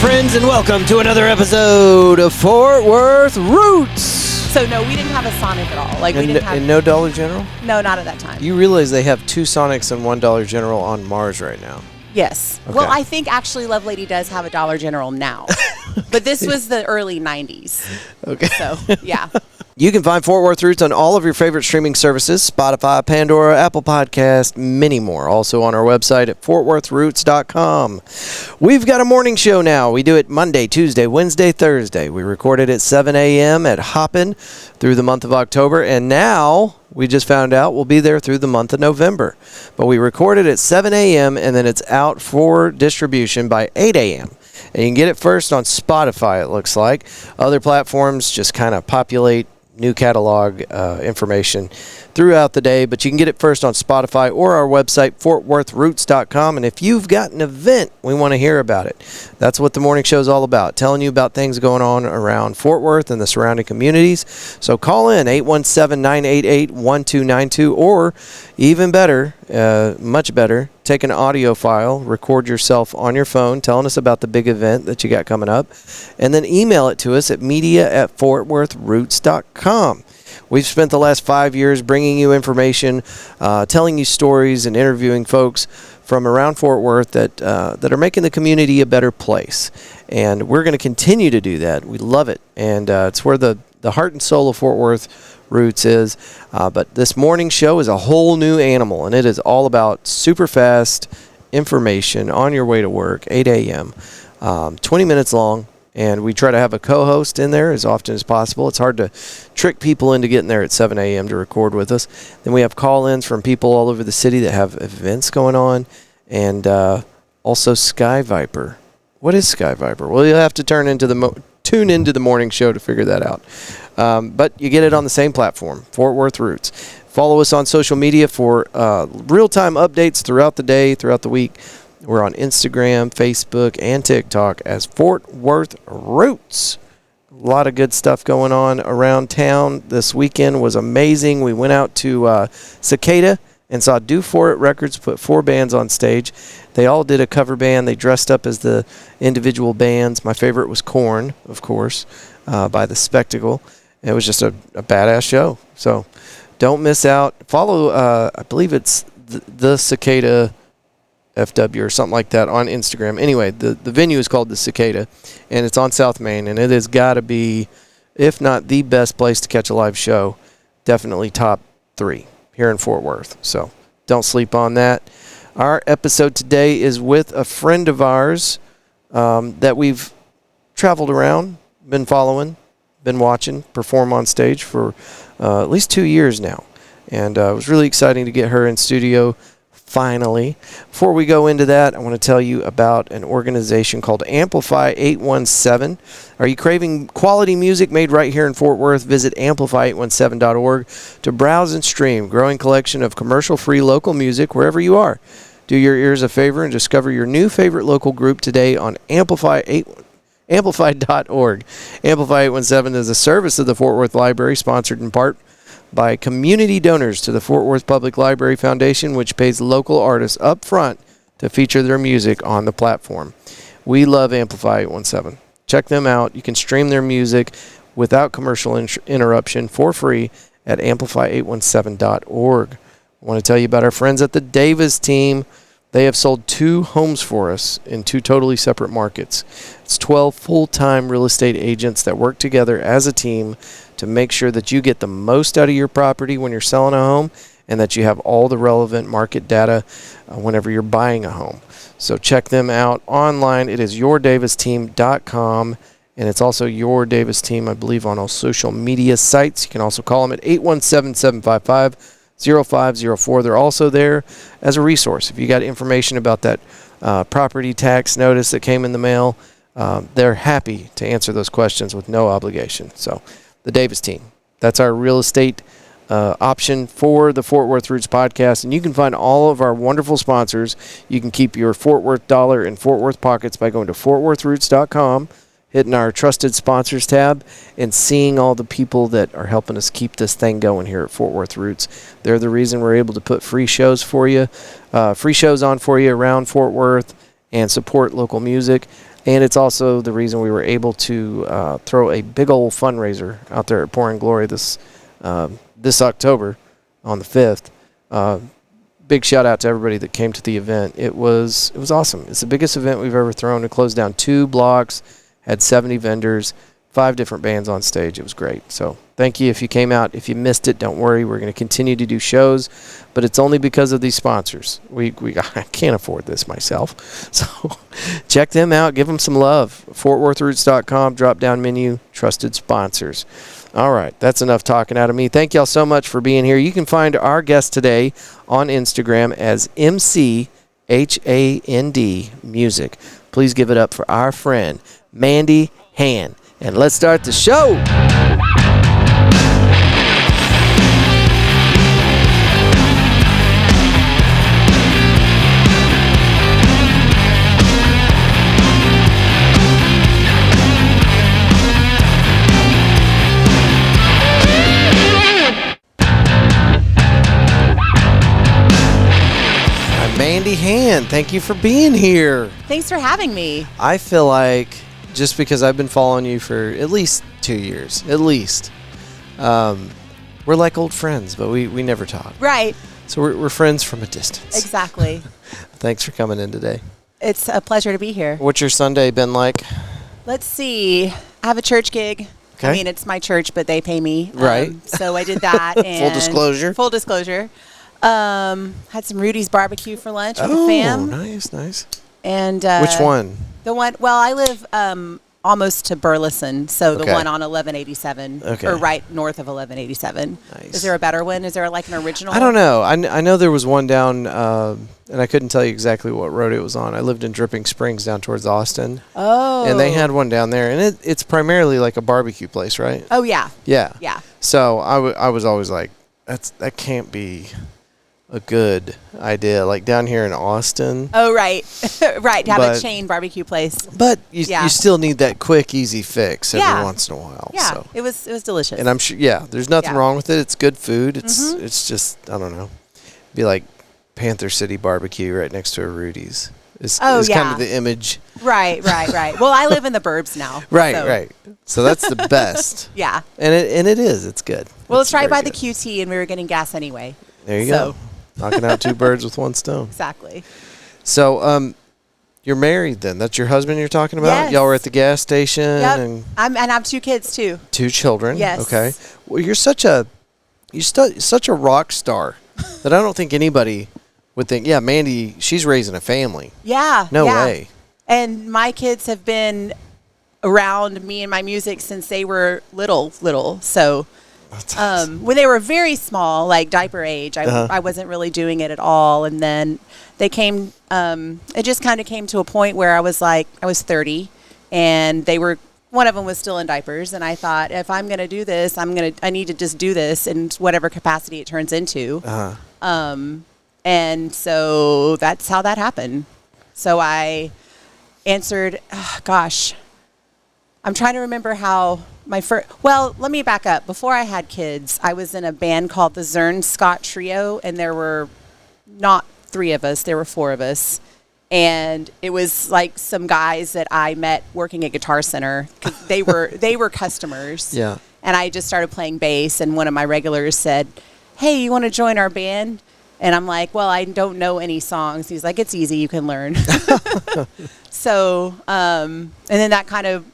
friends, and welcome to another episode of Fort Worth Roots. So no, we didn't have a Sonic at all. Like we didn't have. And no Dollar General? No, not at that time. You realize they have 2 Sonics and 1 Dollar General on Mars right now? Yes. Okay. Well, I think actually Lovelady does have a Dollar General now, but this was the early '90s. Okay. So yeah. You can find Fort Worth Roots on all of your favorite streaming services, Spotify, Pandora, Apple Podcast, many more. Also on our website at fortworthroots.com. We've got a morning show now. We do it Monday, Tuesday, Wednesday, Thursday. We record it at 7 a.m. at Hoppin through the month of October. And now, we just found out, we'll be there through the month of November. But we record it at 7 a.m. and then it's out for distribution by 8 a.m. And you can get it first on Spotify, it looks like. Other platforms just kind of populate new catalog information throughout the day, but you can get it first on Spotify or our website, fortworthroots.com. And if you've got an event, we want to hear about it. That's what the morning show is all about, telling you about things going on around Fort Worth and the surrounding communities. So call in 817-988-1292, or even better, much better, take an audio file, record yourself on your phone telling us about the big event that you got coming up, and then email it to us at media@fortworthroots.com. We've spent the last 5 years bringing you information, telling you stories, and interviewing folks from around Fort Worth that are making the community a better place. And we're going to continue to do that. We love it. And it's where the heart and soul of Fort Worth Roots is. But this morning show is a whole new animal, and it is all about super fast information on your way to work, 8 a.m., 20 minutes long. And we try to have a co-host in there as often as possible. It's hard to trick people into getting there at 7 a.m. to record with us. Then we have call-ins from people all over the city that have events going on. And also Sky Viper. What is Sky Viper? Well, you'll have to tune into the morning show to figure that out. But you get it on the same platform, Fort Worth Roots. Follow us on social media for real-time updates throughout the day, throughout the week. We're on Instagram, Facebook, and TikTok as Fort Worth Roots. A lot of good stuff going on around town. This weekend was amazing. We went out to Cicada and saw Do For It Records put 4 bands on stage. They all did a cover band. They dressed up as the individual bands. My favorite was Korn, of course, by The Spectacle. It was just a badass show. So don't miss out. Follow, I believe it's the Cicada FW or something like that on Instagram. Anyway, the venue is called the Cicada, and it's on South Main, and it has got to be, if not the best place to catch a live show, definitely top 3 here in Fort Worth. So don't sleep on that. Our episode today is with a friend of ours that we've traveled around, been following, been watching perform on stage for at least 2 years now. And it was really exciting to get her in studio finally. Before we go into that, I want to tell you about an organization called Amplify 817. Are you craving quality music made right here in Fort Worth? Visit amplify817.org to browse and stream a growing collection of commercial-free local music wherever you are. Do your ears a favor and discover your new favorite local group today on amplify.org. Amplify 817 is a service of the Fort Worth Library, sponsored in part by community donors to the Fort Worth Public Library Foundation, which pays local artists up front to feature their music on the platform. We love Amplify 817. Check them out. You can stream their music without commercial interruption for free at amplify817.org. I want to tell you about our friends at the Davis team. They have sold 2 homes for us in 2 totally separate markets. It's 12 full-time real estate agents that work together as a team to make sure that you get the most out of your property when you're selling a home, and that you have all the relevant market data whenever you're buying a home. So check them out online. It is yourdavisteam.com, and it's also Your Davis Team, I believe, on all social media sites. You can also call them at 817-755-0504. They're also there as a resource. If you got information about that property tax notice that came in the mail, they're happy to answer those questions with no obligation. So the Davis team, that's our real estate option for the Fort Worth Roots podcast. And you can find all of our wonderful sponsors. You can keep your Fort Worth dollar in Fort Worth pockets by going to fortworthroots.com, hitting our trusted sponsors tab, and seeing all the people that are helping us keep this thing going here at Fort Worth Roots. They're the reason we're able to put free shows for you, on for you around Fort Worth, and support local music. And it's also the reason we were able to throw a big old fundraiser out there at Pouring Glory this October on the 5th. Big shout out to everybody that came to the event. It was awesome. It's the biggest event we've ever thrown. It closed down 2 blocks, had 70 vendors, 5 different bands on stage. It was great. So thank you if you came out. If you missed it, don't worry. We're going to continue to do shows, but it's only because of these sponsors. I can't afford this myself. So check them out. Give them some love. FortWorthRoots.com, drop-down menu, trusted sponsors. All right, that's enough talking out of me. Thank y'all so much for being here. You can find our guest today on Instagram as MCHAND Music. Please give it up for our friend, Mandy Han. And let's start the show. Mandy Han, thank you for being here. Thanks for having me. I feel like just because I've been following you for at least 2 years, we're like old friends, but we never talk. Right. So we're friends from a distance. Exactly. Thanks for coming in today. It's a pleasure to be here. What's your Sunday been like? Let's see. I have a church gig. Okay. I mean, it's my church, but they pay me. Right. So I did that. And Full disclosure. Full disclosure. Had some Rudy's barbecue for lunch with the fam. Oh, nice. And which one? The one. Well, I live almost to Burleson, so the Okay. one on 1187, Okay. or right north of 1187. Nice. Is there a better one? Is there like an original? I don't know. I know there was one down, and I couldn't tell you exactly what road it was on. I lived in Dripping Springs down towards Austin. Oh. And they had one down there, and it's primarily like a barbecue place, right? Oh yeah. Yeah. Yeah. So I was always like, that can't be a good idea, like down here in Austin. Oh right, right. To have But- a chain barbecue place. But you Yeah. still need that quick, easy fix every Yeah. once in a while. Yeah, So. it was delicious. And I'm sure, there's nothing Yeah. wrong with it. It's good food. Mhm. It's just, I don't know, be like Panther City barbecue right next to a Rudy's. Is kind yeah. of the image. Right. Well, I live in the burbs now. Right, so, right. So that's the best. Yeah. And it is. It's good. Well, it's right very by the good. QT, and we were getting gas anyway. There you So- go. Knocking out 2 birds with 1 stone. Exactly. So, you're married then? That's your husband you're talking about? Yes. Y'all were at the gas station Yep. and And I have 2 kids too. 2 children. Yes. Okay. Well, you're such a rock star that I don't think anybody would think. Yeah, Mandy, she's raising a family. Yeah. No yeah. way. And my kids have been around me and my music since they were little. So. That's awesome. When they were very small, like diaper age, I wasn't really doing it at all. And then they came, it just kind of came to a point where I was 30 and one of them was still in diapers. And I thought, if I'm going to do this, I need to just do this in whatever capacity it turns into. And so that's how that happened. So I answered, I'm trying to remember how let me back up. Before I had kids, I was in a band called the Zern Scott Trio, and there were not 3 of us, there were 4 of us. And it was like some guys that I met working at Guitar Center. 'Cause they were customers. Yeah. And I just started playing bass, and one of my regulars said, "Hey, you want to join our band?" And I'm like, "Well, I don't know any songs." He's like, "It's easy, you can learn." So, and then that kind of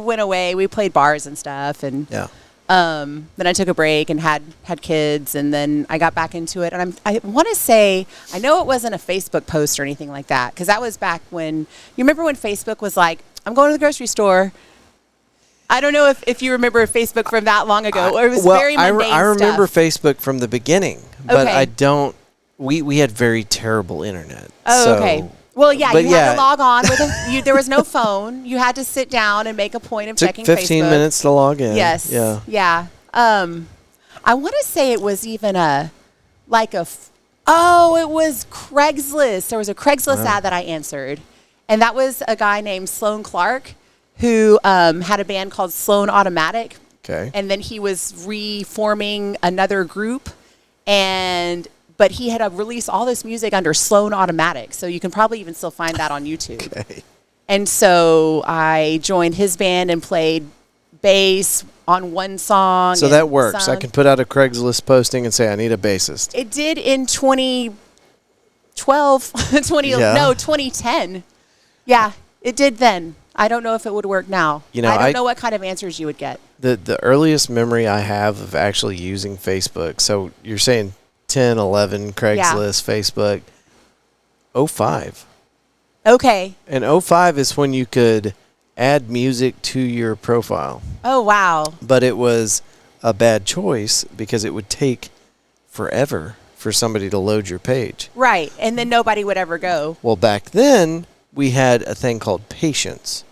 went away. We played bars and stuff, and then I took a break and had kids, and then I got back into it. And I want to say, I know it wasn't a Facebook post or anything like that, because that was back when, you remember when Facebook was like, "I'm going to the grocery store." I don't know if you remember Facebook from that long ago, or it was very mundane I remember stuff. Facebook from the beginning, but Okay. I don't. We had very terrible internet. Oh, so, okay. Well, yeah, but you had to log on with there was no phone. You had to sit down and make a point of took checking 15 Facebook. minutes to log in. Yes. Yeah. Yeah. I want to say it was even it was Craigslist. There was a Craigslist ad that I answered, and that was a guy named Sloan Clark who had a band called Sloan Automatic. Okay. And then he was reforming another group, but he had released all this music under Sloan Automatic, so you can probably even still find that on YouTube. Okay. And so I joined his band and played bass on one song. So that works. I can put out a Craigslist posting and say I need a bassist. It did in 2012, 2010. Yeah, it did then. I don't know if it would work now. I don't know what kind of answers you would get. The earliest memory I have of actually using Facebook, so you're saying 10, 11, Craigslist, Facebook, 05. Okay. And 05 is when you could add music to your profile. Oh, wow. But it was a bad choice because it would take forever for somebody to load your page. Right. And then nobody would ever go. Well, back then, we had a thing called patience.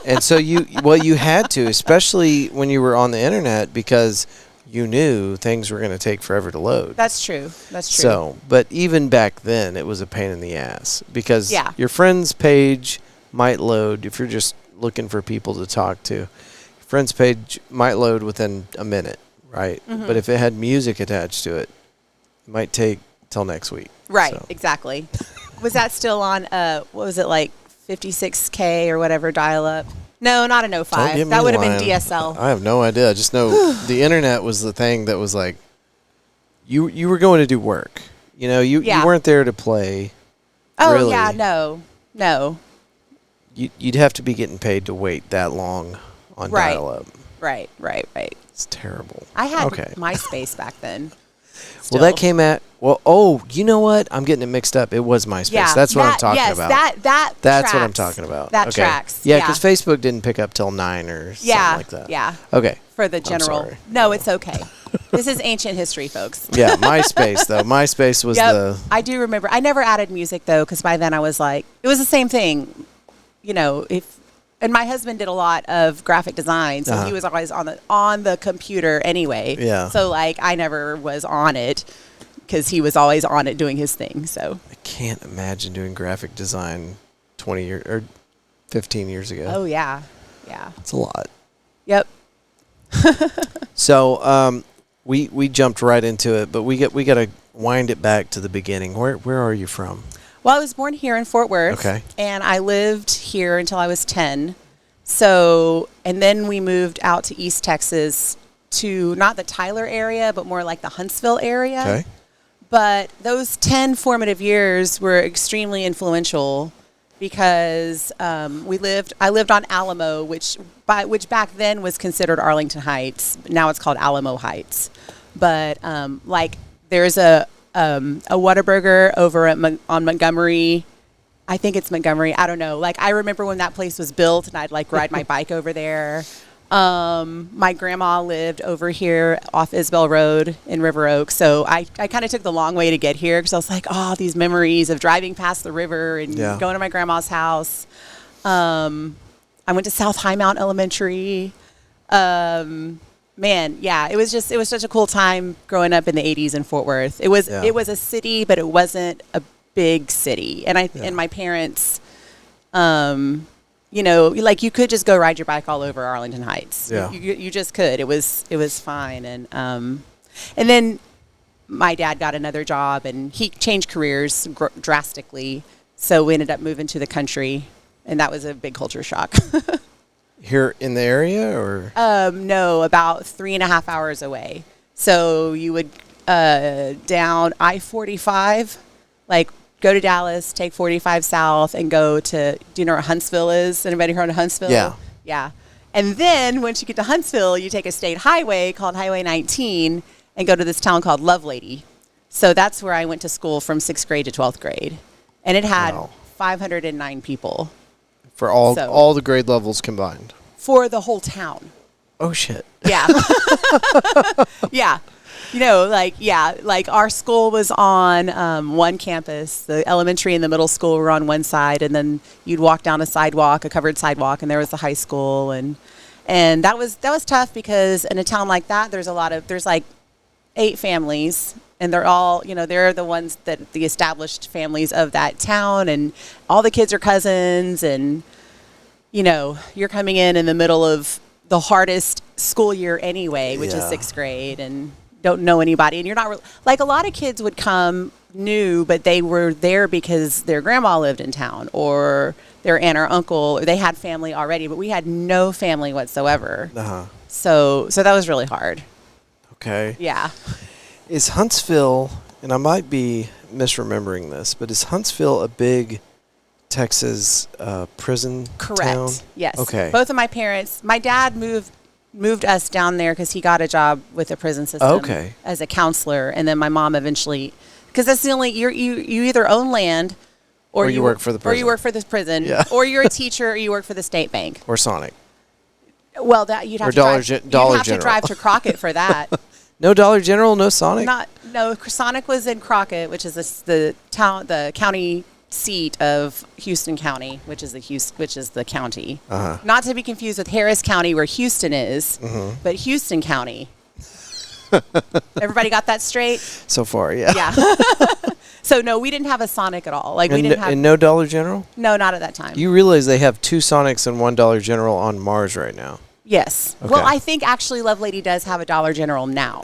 And so you had to, especially when you were on the internet, because you knew things were going to take forever to load. That's true. So, but even back then, it was a pain in the ass because your friend's page might load if you're just looking for people to talk to. Your friend's page might load within a minute, right? Mm-hmm. But if it had music attached to it, it might take till next week. Right, exactly. Was that still on, what was it, like 56K or whatever dial-up? No, not an 05. That would have been DSL. I have no idea. I just know the internet was the thing that was like, you were going to do work. You weren't there to play. Oh, really. Yeah, no. You'd have to be getting paid to wait that long on dial-up. Right. It's terrible. I had MySpace back then. Well, that came at... Well, you know what? I'm getting it mixed up. It was MySpace. Yeah, that's what I'm talking about. That's tracks. What I'm talking about. That tracks. Yeah, because Facebook didn't pick up till 9 or something like that. Yeah. Okay. For the general. No, it's okay. This is ancient history, folks. Yeah, MySpace, though. MySpace was the... I do remember. I never added music, though, because by then I was like... It was the same thing. And my husband did a lot of graphic design, so he was always on the computer anyway. Yeah. So I never was on it because he was always on it doing his thing. So I can't imagine doing graphic design 20 years or 15 years ago. Oh yeah. It's a lot. Yep. So we jumped right into it, but we got to wind it back to the beginning. Where are you from? Well, I was born here in Fort Worth, and I lived here until I was 10. So, and then we moved out to East Texas to not the Tyler area, but more like the Huntsville area. Okay. But those 10 formative years were extremely influential because I lived on Alamo, which back then was considered Arlington Heights. Now it's called Alamo Heights. But there's a Whataburger over on Montgomery. I think it's Montgomery. I don't know. I remember when that place was built, and I'd ride my bike over there. My grandma lived over here off Isbell Road in River Oak, so I kind of took the long way to get here because I was like, oh, these memories of driving past the river and going to my grandma's house. I went to South Highmount Elementary. Man, yeah, it was such a cool time growing up in the 80s in Fort Worth. It was a city, but it wasn't a big city. And and my parents, you could just go ride your bike all over Arlington Heights. Yeah. You just could. It was fine. And then my dad got another job, and he changed careers drastically. So we ended up moving to the country, and that was a big culture shock. Here in the area, or? No, about 3.5 hours away. So you would down I-45, go to Dallas, take 45 south, and go to. Do you know where Huntsville is? Anybody heard of Huntsville? Yeah. Yeah. And then once you get to Huntsville, you take a state highway called Highway 19 and go to this town called Lovelady. So that's where I went to school from 6th grade to 12th grade, and it had 509 people. For all the grade levels combined. For the whole town. Oh, shit. Yeah. Yeah. Our school was on one campus. The elementary and the middle school were on one side, and then you'd walk down a covered sidewalk, and there was the high school. And that was tough because in a town like that, there's 8 families. And they're all, they're the ones that the established families of that town, and all the kids are cousins, and, you're coming in the middle of the hardest school year anyway, which is 6th grade, and don't know anybody. And you're not, a lot of kids would come new, but they were there because their grandma lived in town, or their aunt or uncle, or they had family already, but we had no family whatsoever. So that was really hard. Okay. Yeah. Is Huntsville, and I might be misremembering this, but is Huntsville a big Texas prison Correct. town? Yes. Okay. Both of my parents, my dad moved us down there because he got a job with the prison system as a counselor, and then my mom eventually, because that's the only, you either own land or you work for the prison. Or you work for the prison, or you're a teacher, or you work for the state bank. Or Sonic. Well, that you'd have, to drive to Crockett for that. No Dollar General, no Sonic? No, Sonic was in Crockett, which is the county seat of Houston County, which is the county. Not to be confused with Harris County, where Houston is, but Houston County. Everybody got that straight? So far, yeah. Yeah. So no, we didn't have a Sonic at all. Like we didn't have. And no Dollar General? No, not at that time. You realize they have 2 Sonics and 1 Dollar General on Mars right now? Yes. Okay. Well, I think actually Lovelady does have a Dollar General now,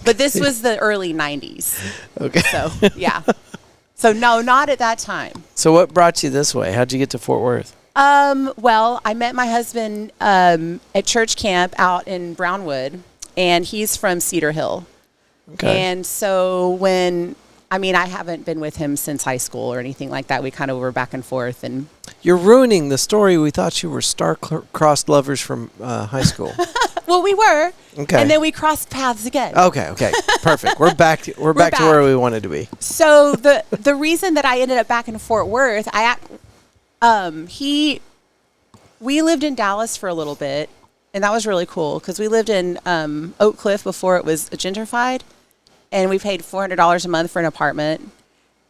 but this was the early ~90s. Okay. So yeah. So no, not at that time. So what brought you this way? How'd you get to Fort Worth? Well, I met my husband at church camp out in Brownwood, and he's from Cedar Hill. Okay. And so I haven't been with him since high school or anything like that. We kind of were back and forth. And you're ruining the story. We thought you were star-crossed lovers from high school. Well, we were. Okay. And then we crossed paths again. Okay. Perfect. We're back to where we wanted to be. So the reason that I ended up back in Fort Worth, we lived in Dallas for a little bit, and that was really cool because we lived in Oak Cliff before it was gentrified. And we paid $400 a month for an apartment.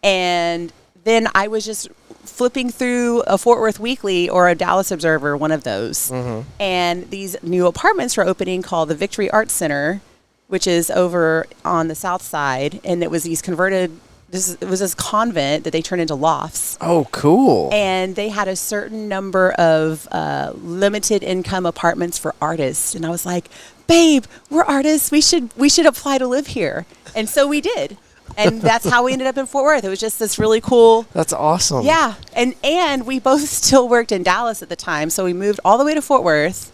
And then I was just flipping through a Fort Worth Weekly or a Dallas Observer, one of those. And these new apartments were opening called the Victory Arts Center, which is over on the south side. And it was these converted, it was this convent that they turned into lofts. Oh, cool. And they had a certain number of limited income apartments for artists. And I was like, babe, we're artists. We should apply to live here. And so we did. And that's how we ended up in Fort Worth. It was just this really cool. That's awesome. Yeah. And we both still worked in Dallas at the time. So we moved all the way to Fort Worth.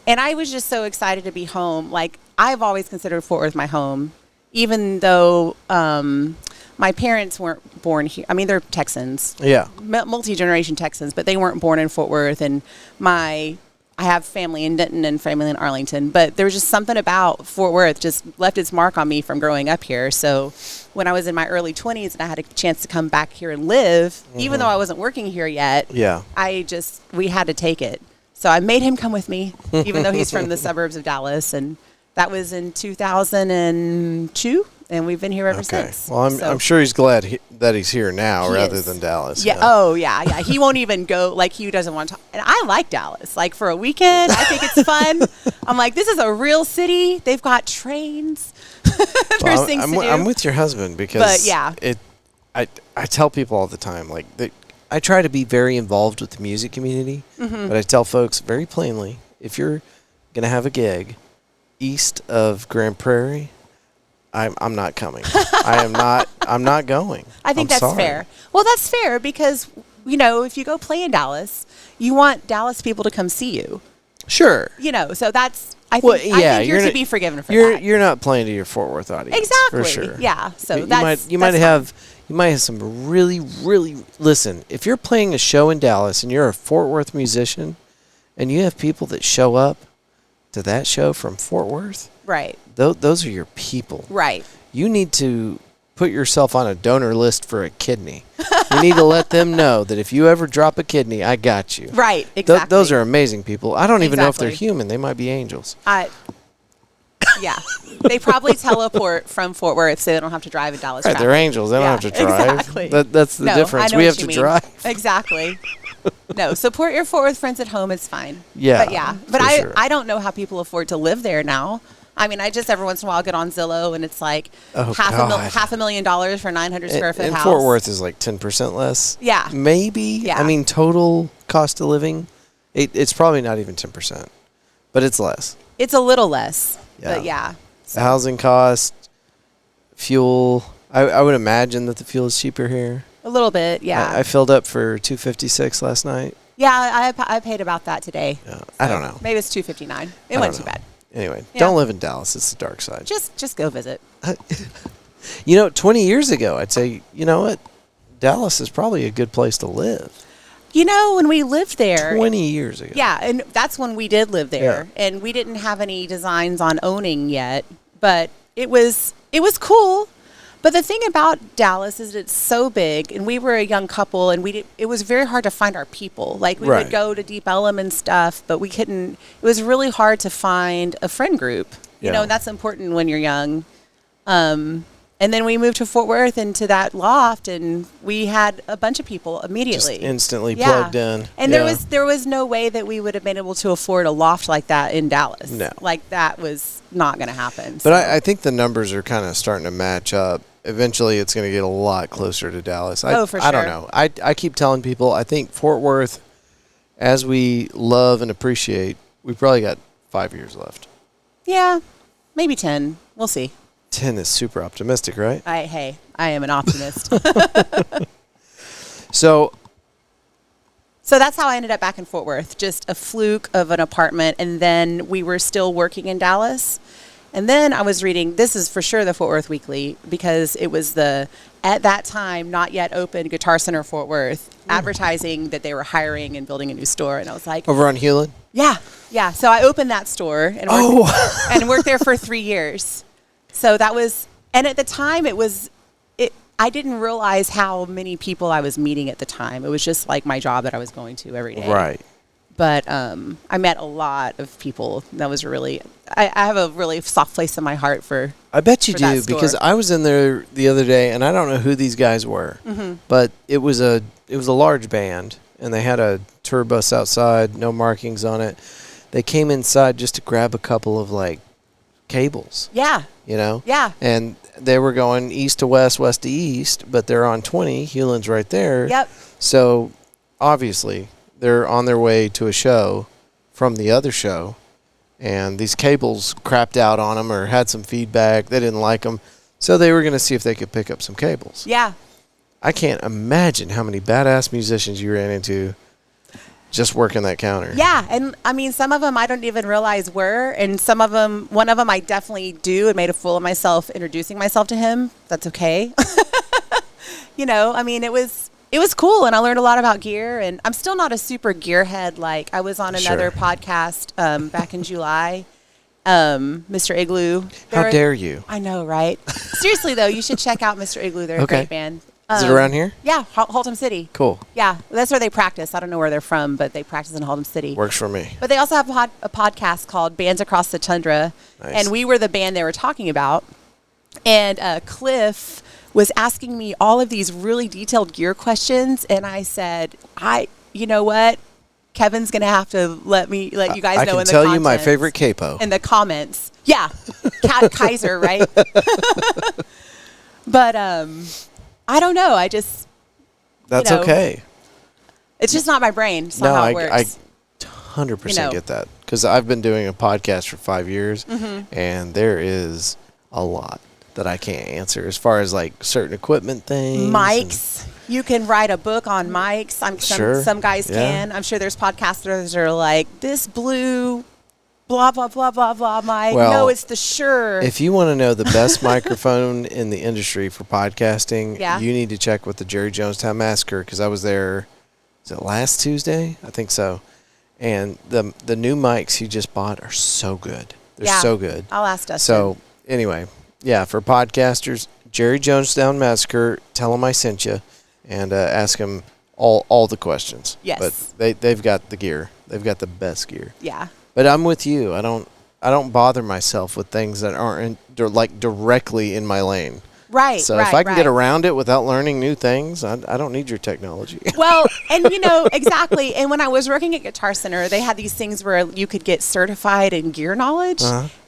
And I was just so excited to be home. Like, I've always considered Fort Worth my home, even though my parents weren't born here. I mean, they're Texans. Yeah. Multi-generation Texans, but they weren't born in Fort Worth. And I have family in Denton and family in Arlington, but there was just something about Fort Worth just left its mark on me from growing up here. So when I was in my early 20s and I had a chance to come back here and live, even though I wasn't working here yet, we had to take it. So I made him come with me, even though he's from the suburbs of Dallas. And that was in 2002. And we've been here ever since. Well, I'm sure he's glad that he's here now rather than Dallas. Yeah. Oh, yeah. He won't even go. Like, he doesn't want to. And I like Dallas. Like, for a weekend, I think it's fun. I'm like, this is a real city. They've got trains. There's things to do. I'm with your husband because I tell people all the time, like, I try to be very involved with the music community, but I tell folks very plainly, if you're going to have a gig east of Grand Prairie, I'm not coming. I'm not going. I think that's fair. Well, that's fair because, if you go play in Dallas, you want Dallas people to come see you. Sure. So that's, I think you're to be forgiven for that. You're not playing to your Fort Worth audience. Exactly. For sure. Yeah. So you might have some really, really, listen, if you're playing a show in Dallas and you're a Fort Worth musician and you have people that show up to that show from Fort Worth. Right. Those are your people. Right. You need to put yourself on a donor list for a kidney. You need to let them know that if you ever drop a kidney, I got you. Right, exactly. Those are amazing people. I don't even know if they're human. They might be angels. Yeah. They probably teleport from Fort Worth so they don't have to drive in Dallas. Right, they're angels. They don't have to drive. Exactly. That's the difference. We have to drive. Exactly. No, support your Fort Worth friends at home. It's fine. Yeah. But I don't know how people afford to live there now. I mean, I just every once in a while get on Zillow and it's like $500,000 for 900 square foot house. And Fort Worth is like 10% less. Yeah. Maybe. Yeah. I mean, total cost of living, it's probably not even 10%, but it's less. It's a little less. Yeah. But yeah. So. The housing cost, fuel. I would imagine that the fuel is cheaper here. A little bit, yeah. I filled up for $2.56 last night. Yeah, I paid about that today. I don't know. Maybe it's $2.59. It wasn't too bad. Anyway, Yeah. don't live in Dallas. It's the dark side. Just go visit. 20 years ago, I'd say, you know what? Dallas is probably a good place to live. When we lived there. 20 years ago. Yeah, and that's when we did live there. Yeah. And we didn't have any designs on owning yet. But it was cool. But the thing about Dallas is it's so big, and we were a young couple, and it was very hard to find our people. Like, we Right. would go to Deep Ellum and stuff, but we couldn't. It was really hard to find a friend group. Yeah. And that's important when you're young. And then we moved to Fort Worth into that loft, and we had a bunch of people immediately. Just instantly plugged in. And there was no way that we would have been able to afford a loft like that in Dallas. No. Like, that was not going to happen. But I think the numbers are kind of starting to match up. Eventually, it's going to get a lot closer to Dallas. For sure. I don't know. I keep telling people, I think Fort Worth, as we love and appreciate, we've probably got 5 years left. Yeah, maybe 10. We'll see. 10 is super optimistic, right? I am an optimist. So that's how I ended up back in Fort Worth, just a fluke of an apartment. And then we were still working in Dallas. And then I was reading, this is for sure the Fort Worth Weekly, because it was at that time, not yet open Guitar Center Fort Worth, advertising that they were hiring and building a new store. And I was like, over on Hewlett? Yeah. So I opened that store and worked there for 3 years. So that was, and at the time I didn't realize how many people I was meeting at the time. It was just like my job that I was going to every day. Right. But I met a lot of people. That was really, I have a really soft place in my heart for. I bet you for that do, store. because I was in there the other day, and I don't know who these guys were, but it was a large band, and they had a tour bus outside, no markings on it. They came inside just to grab a couple of cables. Yeah. Yeah. And they were going east to west, west to east, but they're on 20. Hewlett's right there. Yep. So obviously they're on their way to a show from the other show, and these cables crapped out on them or had some feedback. They didn't like them. So they were going to see if they could pick up some cables. Yeah. I can't imagine how many badass musicians you ran into just working that counter. Yeah, and I mean, some of them I don't even realize were, and some of them, one of them I definitely do and made a fool of myself introducing myself to him. That's okay. I mean, it was cool, and I learned a lot about gear, and I'm still not a super gearhead. Like, I was on another podcast back in July, Mr. Igloo. How dare you? I know, right? Seriously, though, you should check out Mr. Igloo. They're a great band. Is it around here? Yeah, Haltom City. Cool. Yeah, that's where they practice. I don't know where they're from, but they practice in Haltom City. Works for me. But they also have a podcast called Bands Across the Tundra, Nice. and we were the band they were talking about. And Cliff was asking me all of these really detailed gear questions, and I said, you know what? Kevin's going to have to let you guys know in the comments. I can tell you my favorite capo. In the comments. Yeah. Kaiser, right? But I don't know. That's okay. It's just not my brain. It's not how it works. I 100% get that, because I've been doing a podcast for 5 years, and there is a lot that I can't answer as far as certain equipment things. Mics. You can write a book on mics. Some guys can. I'm sure there's podcasters that are like, this blue blah, blah, blah, blah, blah mic. Well, no, it's the Shure. If you want to know the best microphone in the industry for podcasting, you need to check with the Jerry Jonestown Massacre, because I was there, was it last Tuesday? I think so. And the new mics he just bought are so good. They're so good. I'll ask Dustin. So anyway, for podcasters, Jerry Jonestown Massacre, tell him I sent you, and ask him all the questions. Yes. But they've got the gear. They've got the best gear. Yeah. But I'm with you. I don't bother myself with things that aren't directly in my lane. Right. So if I can get around it without learning new things, I don't need your technology. Well, and exactly. And when I was working at Guitar Center, they had these things where you could get certified in gear knowledge,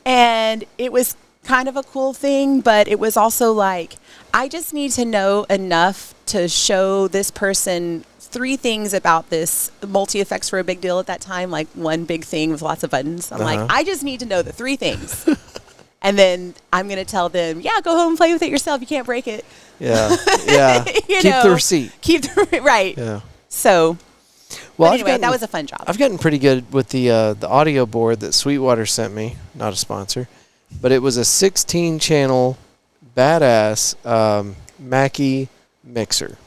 and it was kind of a cool thing, but it was also like, I just need to know enough to show this person 3 things about this. Multi-effects were a big deal at that time, like one big thing with lots of buttons. I'm like, I just need to know the 3 things. And then I'm going to tell them, yeah, go home and play with it yourself. You can't break it. Yeah. Yeah. Keep the receipt. Right. Yeah. So, well, anyway, that was a fun job. I've gotten pretty good with the audio board that Sweetwater sent me. Not a sponsor. But it was a 16-channel badass Mackie mixer.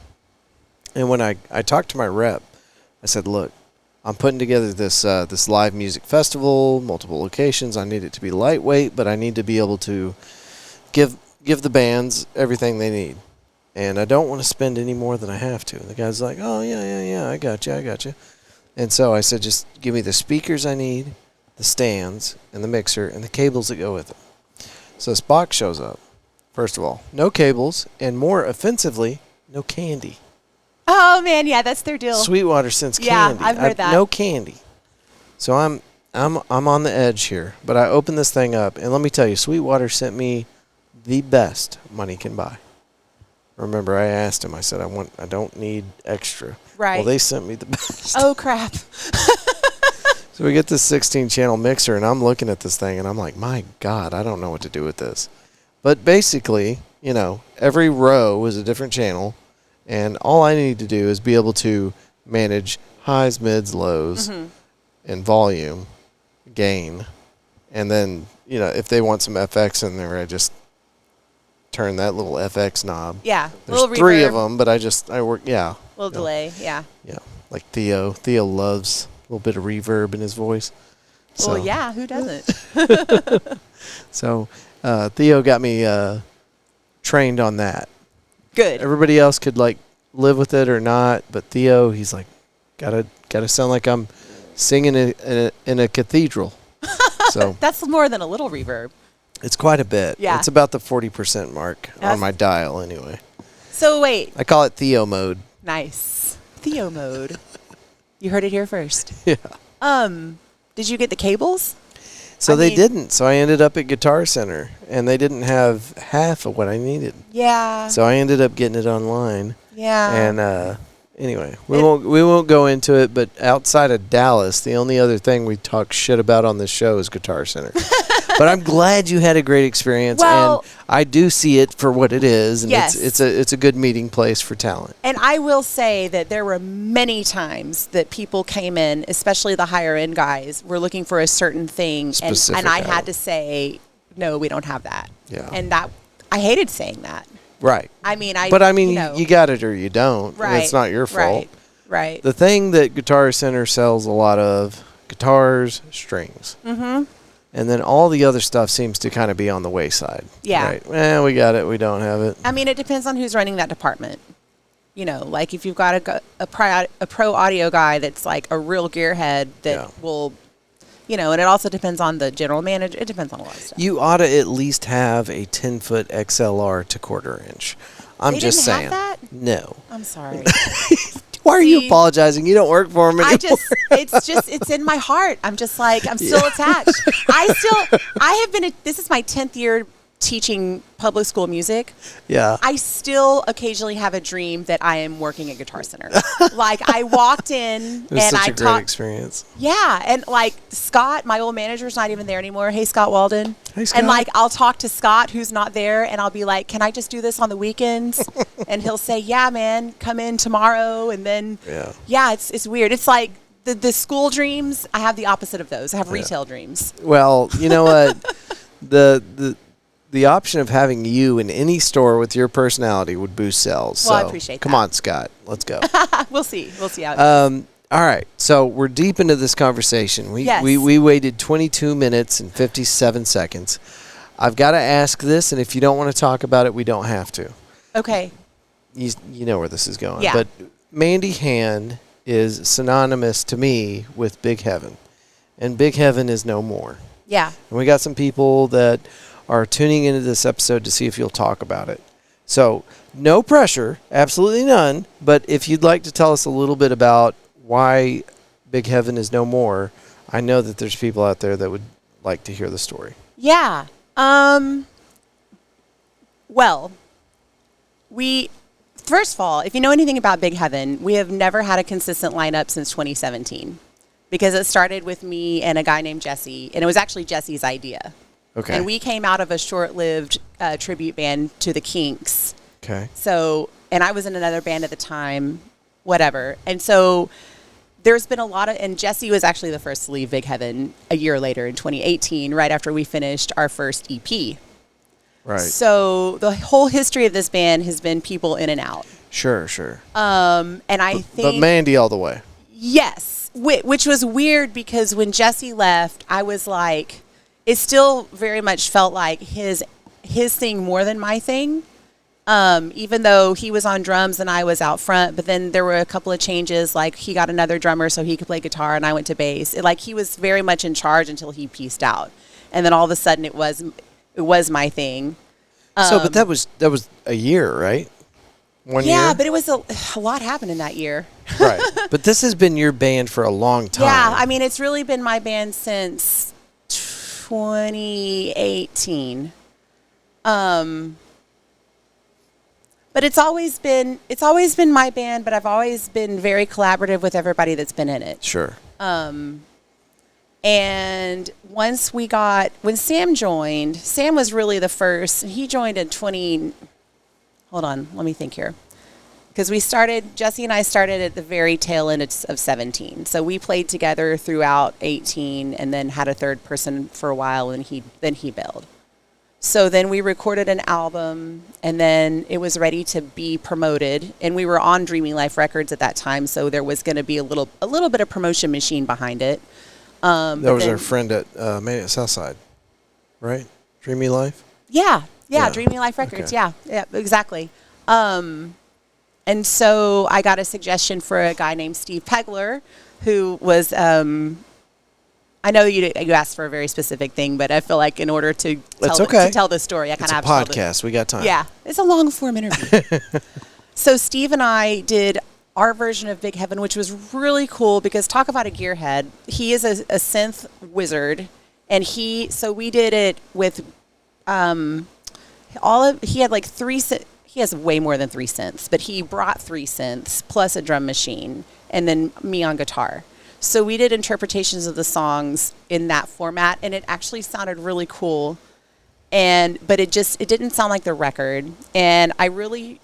And when I talked to my rep, I said, look, I'm putting together this live music festival, multiple locations. I need it to be lightweight, but I need to be able to give the bands everything they need. And I don't want to spend any more than I have to. And the guy's like, oh, yeah, I got you. And so I said, just give me the speakers I need, the stands, and the mixer, and the cables that go with it. So this box shows up. First of all, no cables, and more offensively, no candy. Oh man, yeah, that's their deal. Sweetwater sends candy. Yeah, I've heard that. No candy. So I'm on the edge here. But I opened this thing up, and let me tell you, Sweetwater sent me the best money can buy. Remember, I asked him. I said, I don't need extra. Right. Well, they sent me the best. Oh crap. So we get this 16-channel mixer, and I'm looking at this thing, and I'm like, my God, I don't know what to do with this. But basically, every row is a different channel, and all I need to do is be able to manage highs, mids, lows, and volume, gain. And then, if they want some FX in there, I just turn that little FX knob. Yeah. There's three of them, but I work, yeah. Little delay, yeah. Yeah, like Theo. Theo loves a little bit of reverb in his voice. So. Well, yeah, who doesn't? So Theo got me trained on that. Good. Everybody else could live with it or not, but Theo, he's like, gotta sound like I'm singing in a cathedral. So that's more than a little reverb. It's quite a bit. Yeah. It's about the 40% mark on my dial anyway. So wait. I call it Theo mode. Nice. Theo mode. You heard it here first. Yeah. Did you get the cables? So they didn't. So I ended up at Guitar Center, and they didn't have half of what I needed. Yeah. So I ended up getting it online. Yeah. And anyway, we won't go into it. But outside of Dallas, the only other thing we talk shit about on this show is Guitar Center. But I'm glad you had a great experience, and I do see it for what it is, and yes. it's a good meeting place for talent. And I will say that there were many times that people came in, especially the higher end guys, were looking for a certain thing, and I had to say, no, we don't have that. Yeah. And that I hated saying that. Right. You got it or you don't. Right. And it's not your fault. Right. The thing that Guitar Center sells a lot of, guitars, strings. Mm-hmm. And then all the other stuff seems to kind of be on the wayside. Yeah. Right. We got it. We don't have it. I mean, it depends on who's running that department. Like if you've got a pro audio guy that's like a real gearhead that will, and it also depends on the general manager. It depends on a lot of stuff. You ought to at least have a 10-foot XLR to quarter-inch. I'm just saying. Have that? No. I'm sorry. Why are you apologizing? You don't work for him anymore. It's in my heart. I'm just like, I'm still attached. This is my 10th year teaching public school music. Yeah. I still occasionally have a dream that I am working at Guitar Center. Like I walked in and I talked. Great experience. Yeah. And like Scott, my old manager's not even there anymore. Hey, Scott Walden. Hey, Scott. And like, I'll talk to Scott who's not there and I'll be like, can I just do this on the weekends? And he'll say, yeah, man, come in tomorrow. And then, it's weird. It's like the school dreams. I have the opposite of those. I have retail dreams. Well, you know what? The option of having you in any store with your personality would boost sales. Well, I appreciate that. Come on, Scott. Let's go. We'll see. We'll see how it goes. All right. So we're deep into this conversation. We waited 22 minutes and 57 seconds. I've got to ask this, and if you don't want to talk about it, we don't have to. Okay. You know where this is going. Yeah. But Mandy Hand is synonymous to me with Big Heaven. And Big Heaven is no more. Yeah. And we got some people that are tuning into this episode to see if you'll talk about it. So, no pressure, absolutely none, but if you'd like to tell us a little bit about why Big Heaven is no more, I know that there's people out there that would like to hear the story. Yeah. Well, first of all, if you know anything about Big Heaven, we have never had a consistent lineup since 2017 because it started with me and a guy named Jesse, and it was actually Jesse's idea. Okay. And we came out of a short-lived tribute band to the Kinks. Okay. So, and I was in another band at the time, whatever. And so there's been a lot of, and Jesse was actually the first to leave Big Heaven a year later in 2018, right after we finished our first EP. Right. So the whole history of this band has been people in and out. Sure, sure. And I think... But Mandy all the way. Yes, which was weird because when Jesse left, I was like, it still very much felt like his thing more than my thing. Even though he was on drums and I was out front, but then there were a couple of changes, like he got another drummer so he could play guitar and I went to bass. Like he was very much in charge until he pieced out. And then all of a sudden it was my thing. But that was a year, right? 1 year? Yeah, but it was a lot happened in that year. Right. But this has been your band for a long time. Yeah, I mean, it's really been my band since 2018. But it's always been my band, but I've always been very collaborative with everybody that's been in it. Sure. And when Sam joined, Sam was really the first. He joined in hold on, let me think here. Because Jesse and I started at the very tail end of 17. So we played together throughout 18 and then had a third person for a while and then he bailed. So then we recorded an album and then it was ready to be promoted. And we were on Dreamy Life Records at that time. So there was going to be a little bit of promotion machine behind it. That was our friend at Southside, right? Dreamy Life? Yeah, Dreamy Life Records. Okay. Yeah, exactly. And so I got a suggestion for a guy named Steve Pegler, who was, I know you asked for a very specific thing, but I feel like in order to tell the story, I kind of have to tell podcast. We got time. Yeah, it's a long form interview. So Steve and I did our version of Big Heaven, which was really cool because talk about a gearhead. He is a synth wizard, and so we did it with he had like he has way more than 3 synths, but he brought 3 synths plus a drum machine and then me on guitar. So we did interpretations of the songs in that format, and it actually sounded really cool. But it didn't sound like the record. And I really,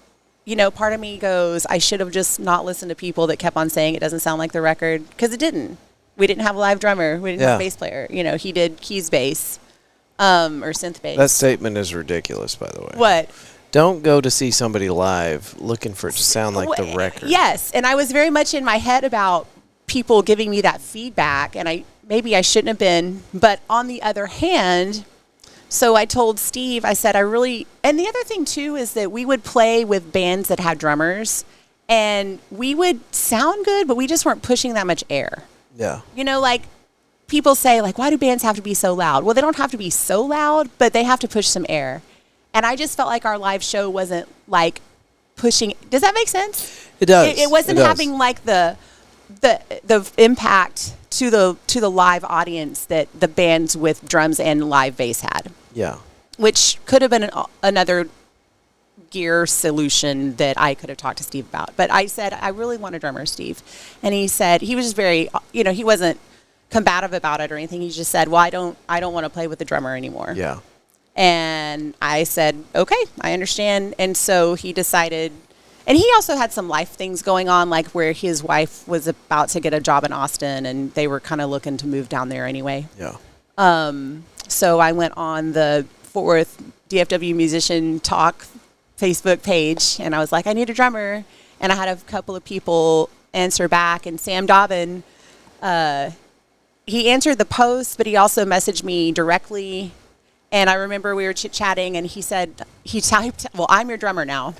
part of me goes, I should have just not listened to people that kept on saying it doesn't sound like the record, because it didn't. We didn't have a live drummer. We didn't have a bass player. He did keys bass or synth bass. That statement is ridiculous, by the way. What? Don't go to see somebody live looking for it to sound like the record. Yes, and I was very much in my head about people giving me that feedback, and maybe I shouldn't have been. But on the other hand, so I told Steve, I said, and the other thing too is that we would play with bands that had drummers, and we would sound good, but we just weren't pushing that much air. Yeah. Like people say, like, why do bands have to be so loud? Well, they don't have to be so loud, but they have to push some air. And I just felt like our live show wasn't like pushing. Does that make sense? It does. It wasn't having like the impact to the live audience that the bands with drums and live bass had. Yeah. Which could have been another gear solution that I could have talked to Steve about. But I said, I really want a drummer, Steve. And he said, he was just very, he wasn't combative about it or anything. He just said, well, I don't want to play with the drummer anymore. Yeah. And I said, okay, I understand. And so he decided, and he also had some life things going on, like where his wife was about to get a job in Austin and they were kind of looking to move down there anyway. Yeah. So I went on the Fort Worth DFW Musician Talk Facebook page and I was like, I need a drummer. And I had a couple of people answer back, and Sam Dobbin, he answered the post, but he also messaged me directly. And I remember we were chit-chatting, and he typed, well, I'm your drummer now.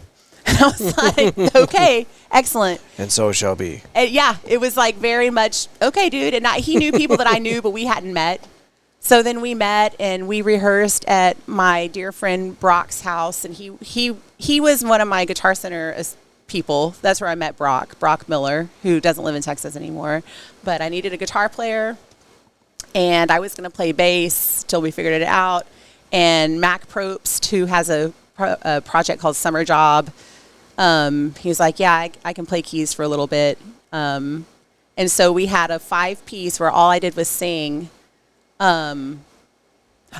And I was like, okay, excellent. And so shall be. Yeah, it was like very much, okay, dude. And he knew people that I knew, but we hadn't met. So then we met, and we rehearsed at my dear friend Brock's house. And he was one of my Guitar Center people. That's where I met Brock Miller, who doesn't live in Texas anymore. But I needed a guitar player, and I was going to play bass till we figured it out. And Mac Probst, who has a project called Summer Job, he was like, yeah, I can play keys for a little bit. And so we had a 5-piece where all I did was sing.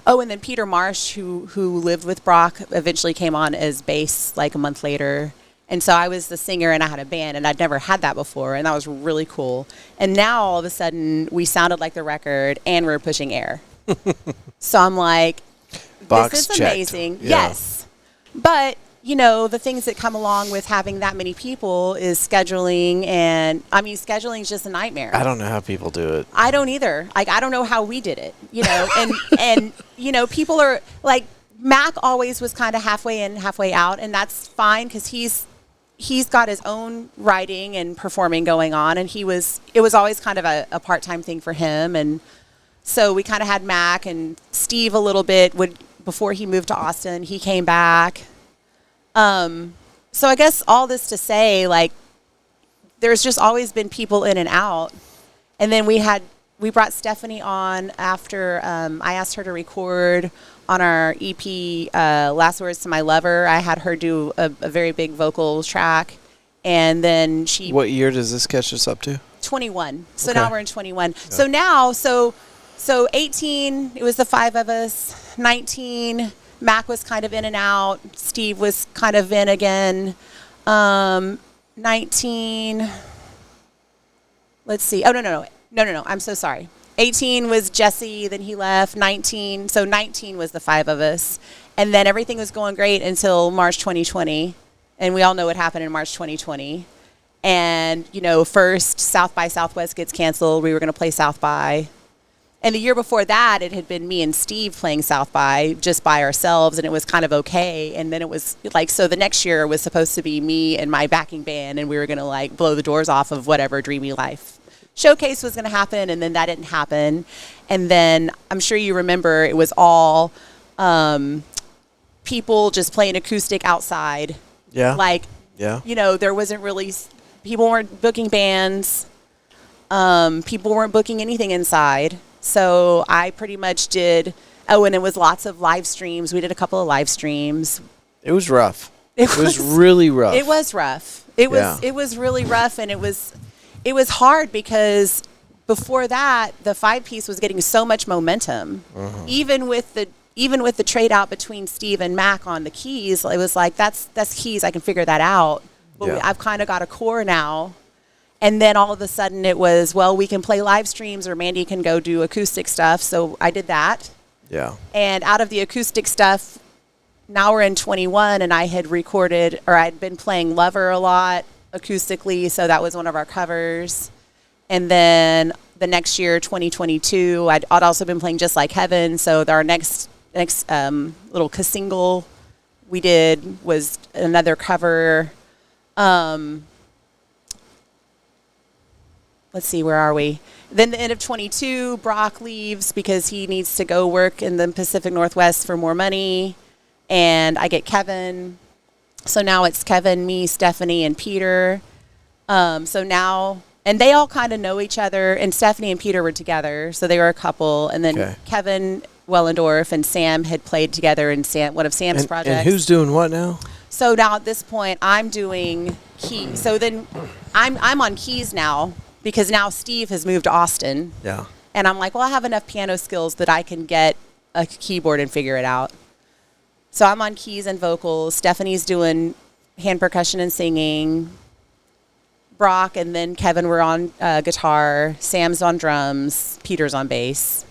Oh, and then Peter Marsh, who lived with Brock, eventually came on as bass like a month later. And so I was the singer and I had a band, and I'd never had that before, and that was really cool. And now all of a sudden we sounded like the record and we're pushing air. So I'm like, this is amazing. Yeah. Yes. But, you know, the things that come along with having that many people is scheduling, and I mean, scheduling is just a nightmare. I don't know how people do it. I don't either. Like, I don't know how we did it, you know, and you know, people are like, Mac always was kind of halfway in, halfway out, and that's fine because he's got his own writing and performing going on, and it was always kind of a part-time thing for him. And so we kind of had Mac and Steve a little bit before he moved to Austin. He came back. So I guess all this to say, like, there's just always been people in and out. And then we brought Stephanie on after I asked her to record on our EP, Last Words to My Lover. I had her do a very big vocal track. And then What year does this catch us up to? 21. So Okay. now we're in 21. Yeah. So now, so 18, it was the five of us. 19, Mac was kind of in and out. Steve was kind of in again. 19, let's see. Oh, no. I'm so sorry. 18 was Jesse, then he left. 19 was the five of us. And then everything was going great until March 2020. And we all know what happened in March 2020. And, you know, first South by Southwest gets canceled. We were going to play South by. And the year before that, it had been me and Steve playing South by just by ourselves, and it was kind of okay. And then it was like, so the next year was supposed to be me and my backing band, and we were going to like blow the doors off of whatever Dreamy Life showcase was going to happen, and then that didn't happen. And then I'm sure you remember it was all people just playing acoustic outside. Yeah. Like, yeah. You know, there wasn't really, people weren't booking bands. People weren't booking anything inside. So I pretty much did, and it was lots of live streams. We did a couple of live streams. It was rough. It was really rough. It was rough. It was really rough, and it was hard because before that, the 5-piece was getting so much momentum. Uh-huh. Even with the trade out between Steve and Mac on the keys, it was like, that's keys, I can figure that out. But I've kind of got a core now. And then all of a sudden it was, well, we can play live streams or Mandy can go do acoustic stuff. So I did that. Yeah. And out of the acoustic stuff, now we're in 21, and I had recorded, or I'd been playing Lover a lot acoustically. So that was one of our covers. And then the next year, 2022, I'd also been playing Just Like Heaven. So our next little single we did was another cover. Let's see, where are we? Then the end of 22, Brock leaves because he needs to go work in the Pacific Northwest for more money. And I get Kevin. So now it's Kevin, me, Stephanie, and Peter. So now, and they all kind of know each other. And Stephanie and Peter were together, so they were a couple. And then Kevin Wellendorf and Sam had played together in one of Sam's projects. And who's doing what now? So now at this point, I'm doing keys. So then I'm on keys now, because now Steve has moved to Austin. Yeah. And I'm like, well, I have enough piano skills that I can get a keyboard and figure it out. So I'm on keys and vocals. Stephanie's doing hand percussion and singing. Brock and then Kevin were on guitar. Sam's on drums. Peter's on bass.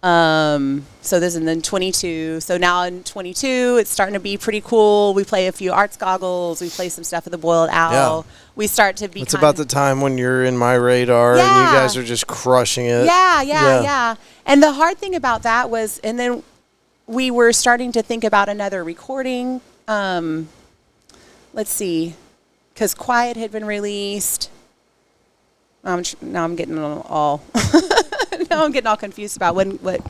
So this, and then 22. So now in 22, it's starting to be pretty cool. We play a few Arts Goggles. We play some stuff at the Boiled Owl. Yeah. We start to be. It's about the time when you're in my radar and you guys are just crushing it. Yeah. And the hard thing about that was, and then we were starting to think about another recording. Let's see, because Quiet had been released. Now I'm getting all. Now I'm getting all confused about what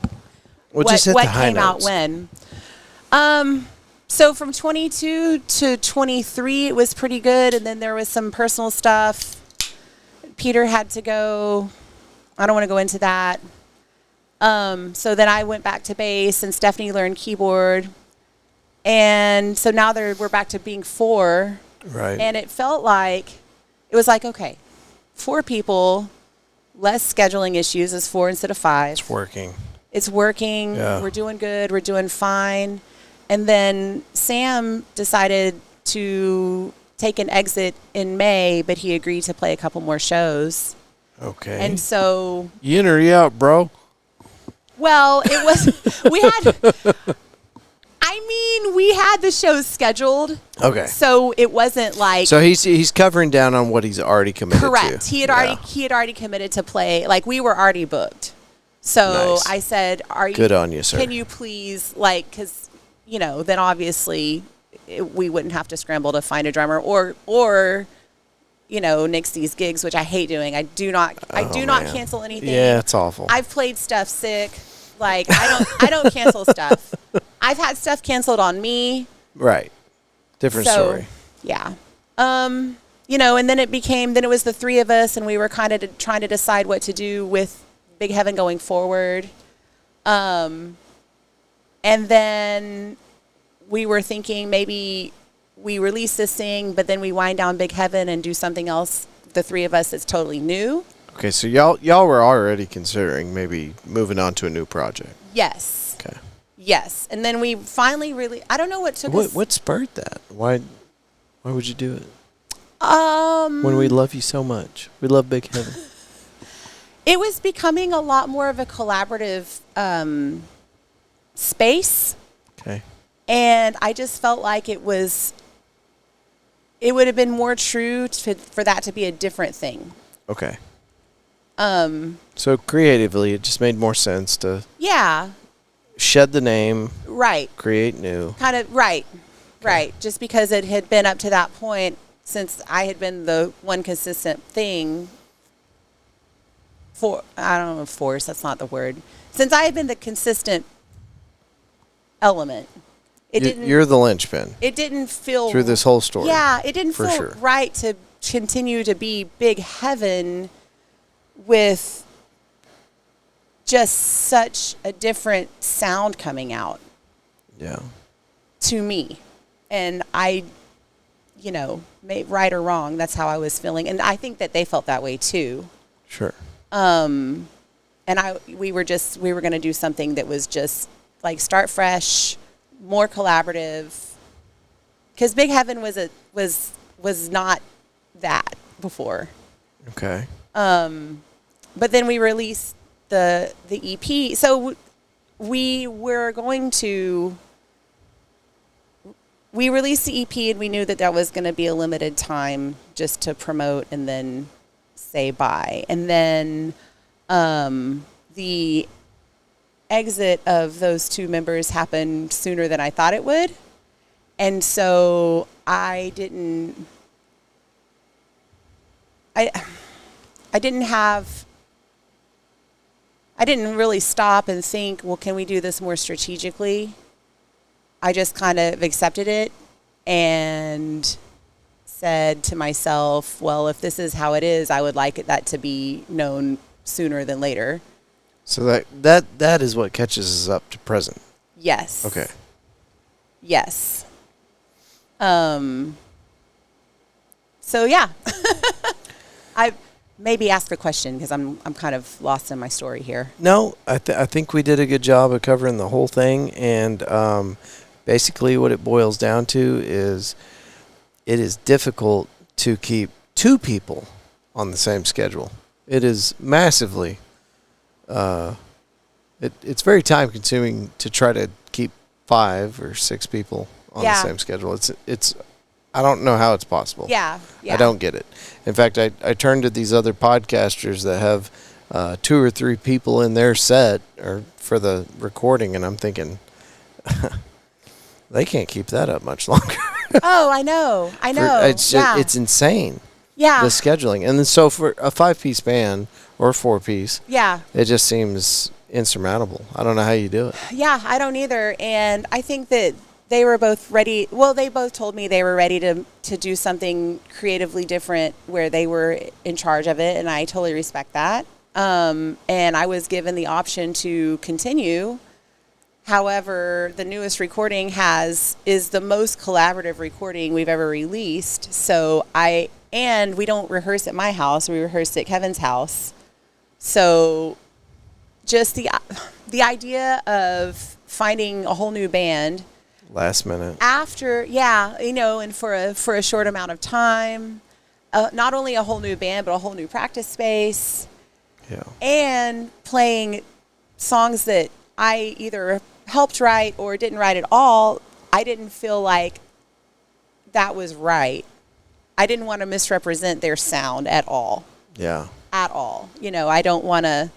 came out when. So from 22 to 23, it was pretty good, and then there was some personal stuff. Peter had to go. I don't want to go into that. So then I went back to bass, and Stephanie learned keyboard, and so now we're back to being 4. Right. And it felt like it was like, okay, 4 people. Less scheduling issues is 4 instead of 5. It's working. It's working. Yeah. We're doing good. We're doing fine. And then Sam decided to take an exit in May, but he agreed to play a couple more shows. Okay. And so, you in or you out, bro? well, it was, we had the shows scheduled. Okay. So it wasn't like. So he's covering down on what he's already committed to. Correct. He had already committed to play. Like, we were already booked. So Nice. I said, Good on you, sir. Can you please, like, because, then obviously we wouldn't have to scramble to find a drummer or nix these gigs, which I hate doing. I do not cancel anything. Yeah, it's awful. I've played stuff sick. Like, I don't cancel stuff. I've had stuff canceled on me. Right. Different story. Yeah. And then it was the three of us, and we were kind of trying to decide what to do with Big Heaven going forward. And then we were thinking maybe we release this thing, but then we wind down Big Heaven and do something else, the three of us, that's totally new. Okay, so y'all were already considering maybe moving on to a new project. Yes. Okay. Yes. And then we finally I don't know what took us. What spurred that? Why would you do it? When we love you so much. We love Big Heaven. It was becoming a lot more of a collaborative space. Okay. And I just felt like it would have been more true for that to be a different thing. Okay. So creatively, it just made more sense to shed the name, right? Create new, kind of right. Just because it had been up to that point, since I had been the one consistent thing. I don't know, force. That's not the word. Since I had been the consistent element, you're the linchpin. It didn't feel through this whole story. Yeah, it didn't feel right to continue to be Big Heaven with just such a different sound coming out. Yeah. To me. And I, right or wrong, that's how I was feeling. And I think that they felt that way too. Sure. And we were going to do something that was just like start fresh, more collaborative. Because Big Heaven was not that before. Okay. But then we released the EP. So we released the EP, and we knew that was going to be a limited time just to promote and then say bye. And then the exit of those two members happened sooner than I thought it would. And so I didn't really stop and think, well, can we do this more strategically? I just kind of accepted it and said to myself, well, if this is how it is, I would like that to be known sooner than later. So that is what catches us up to present. Yes. Okay. Yes. So yeah, I maybe ask a question because I'm kind of lost in my story here. No, I think we did a good job of covering the whole thing, and basically what it boils down to is it is difficult to keep two people on the same schedule. It is massively. It's very time consuming to try to keep 5 or 6 people on the same schedule. It's I don't know how it's possible. Yeah. I don't get it. In fact, I turn to these other podcasters that have 2 or 3 people in their set or for the recording, and I'm thinking they can't keep that up much longer. Oh, I know. It's insane. Yeah. The scheduling. And then so for a 5-piece band or 4-piece, it just seems insurmountable. I don't know how you do it. Yeah, I don't either. And I think that they were both ready. Well, they both told me they were ready to do something creatively different where they were in charge of it, and I totally respect that. And I was given the option to continue. However, the newest recording is the most collaborative recording we've ever released. So we don't rehearse at my house. We rehearsed at Kevin's house. So just the the idea of finding a whole new band Last minute. after, yeah, and for a short amount of time, not only a whole new band, but a whole new practice space, Yeah. and playing songs that I either helped write or didn't write at all. I didn't feel like that was right. I didn't want to misrepresent their sound at all. Yeah. At all. I don't want to,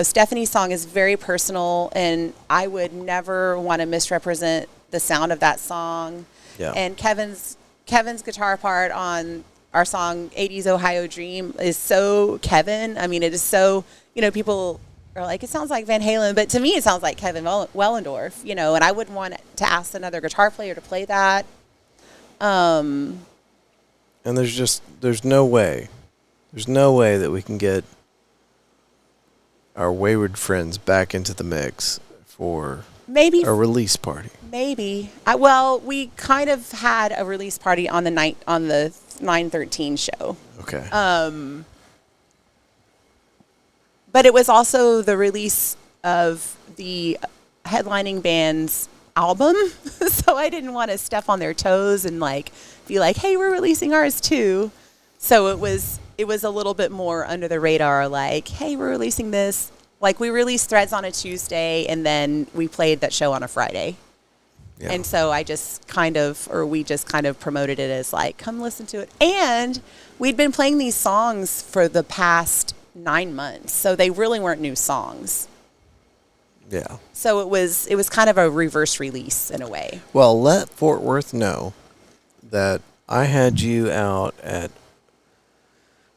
Stephanie's song is very personal, and I would never want to misrepresent the sound of that song. Yeah. And Kevin's guitar part on our song 80s Ohio Dream is so Kevin. I mean, it is so, people are like, it sounds like Van Halen, but to me it sounds like Kevin Wellendorf, and I wouldn't want to ask another guitar player to play that. And there's no way that we can get our wayward friends back into the mix for Maybe a release party. Maybe. We kind of had a release party on the 9/13 show. Okay. But it was also the release of the headlining band's album, so I didn't want to step on their toes and be like, "Hey, we're releasing ours too." So it was a little bit more under the radar, like, "Hey, we're releasing this." Like, we released Threads on a Tuesday, and then we played that show on a Friday. Yeah. And so we just kind of promoted it as like, come listen to it. And we'd been playing these songs for the past 9 months, so they really weren't new songs. Yeah. So it was kind of a reverse release in a way. Well, let Fort Worth know that I had you out at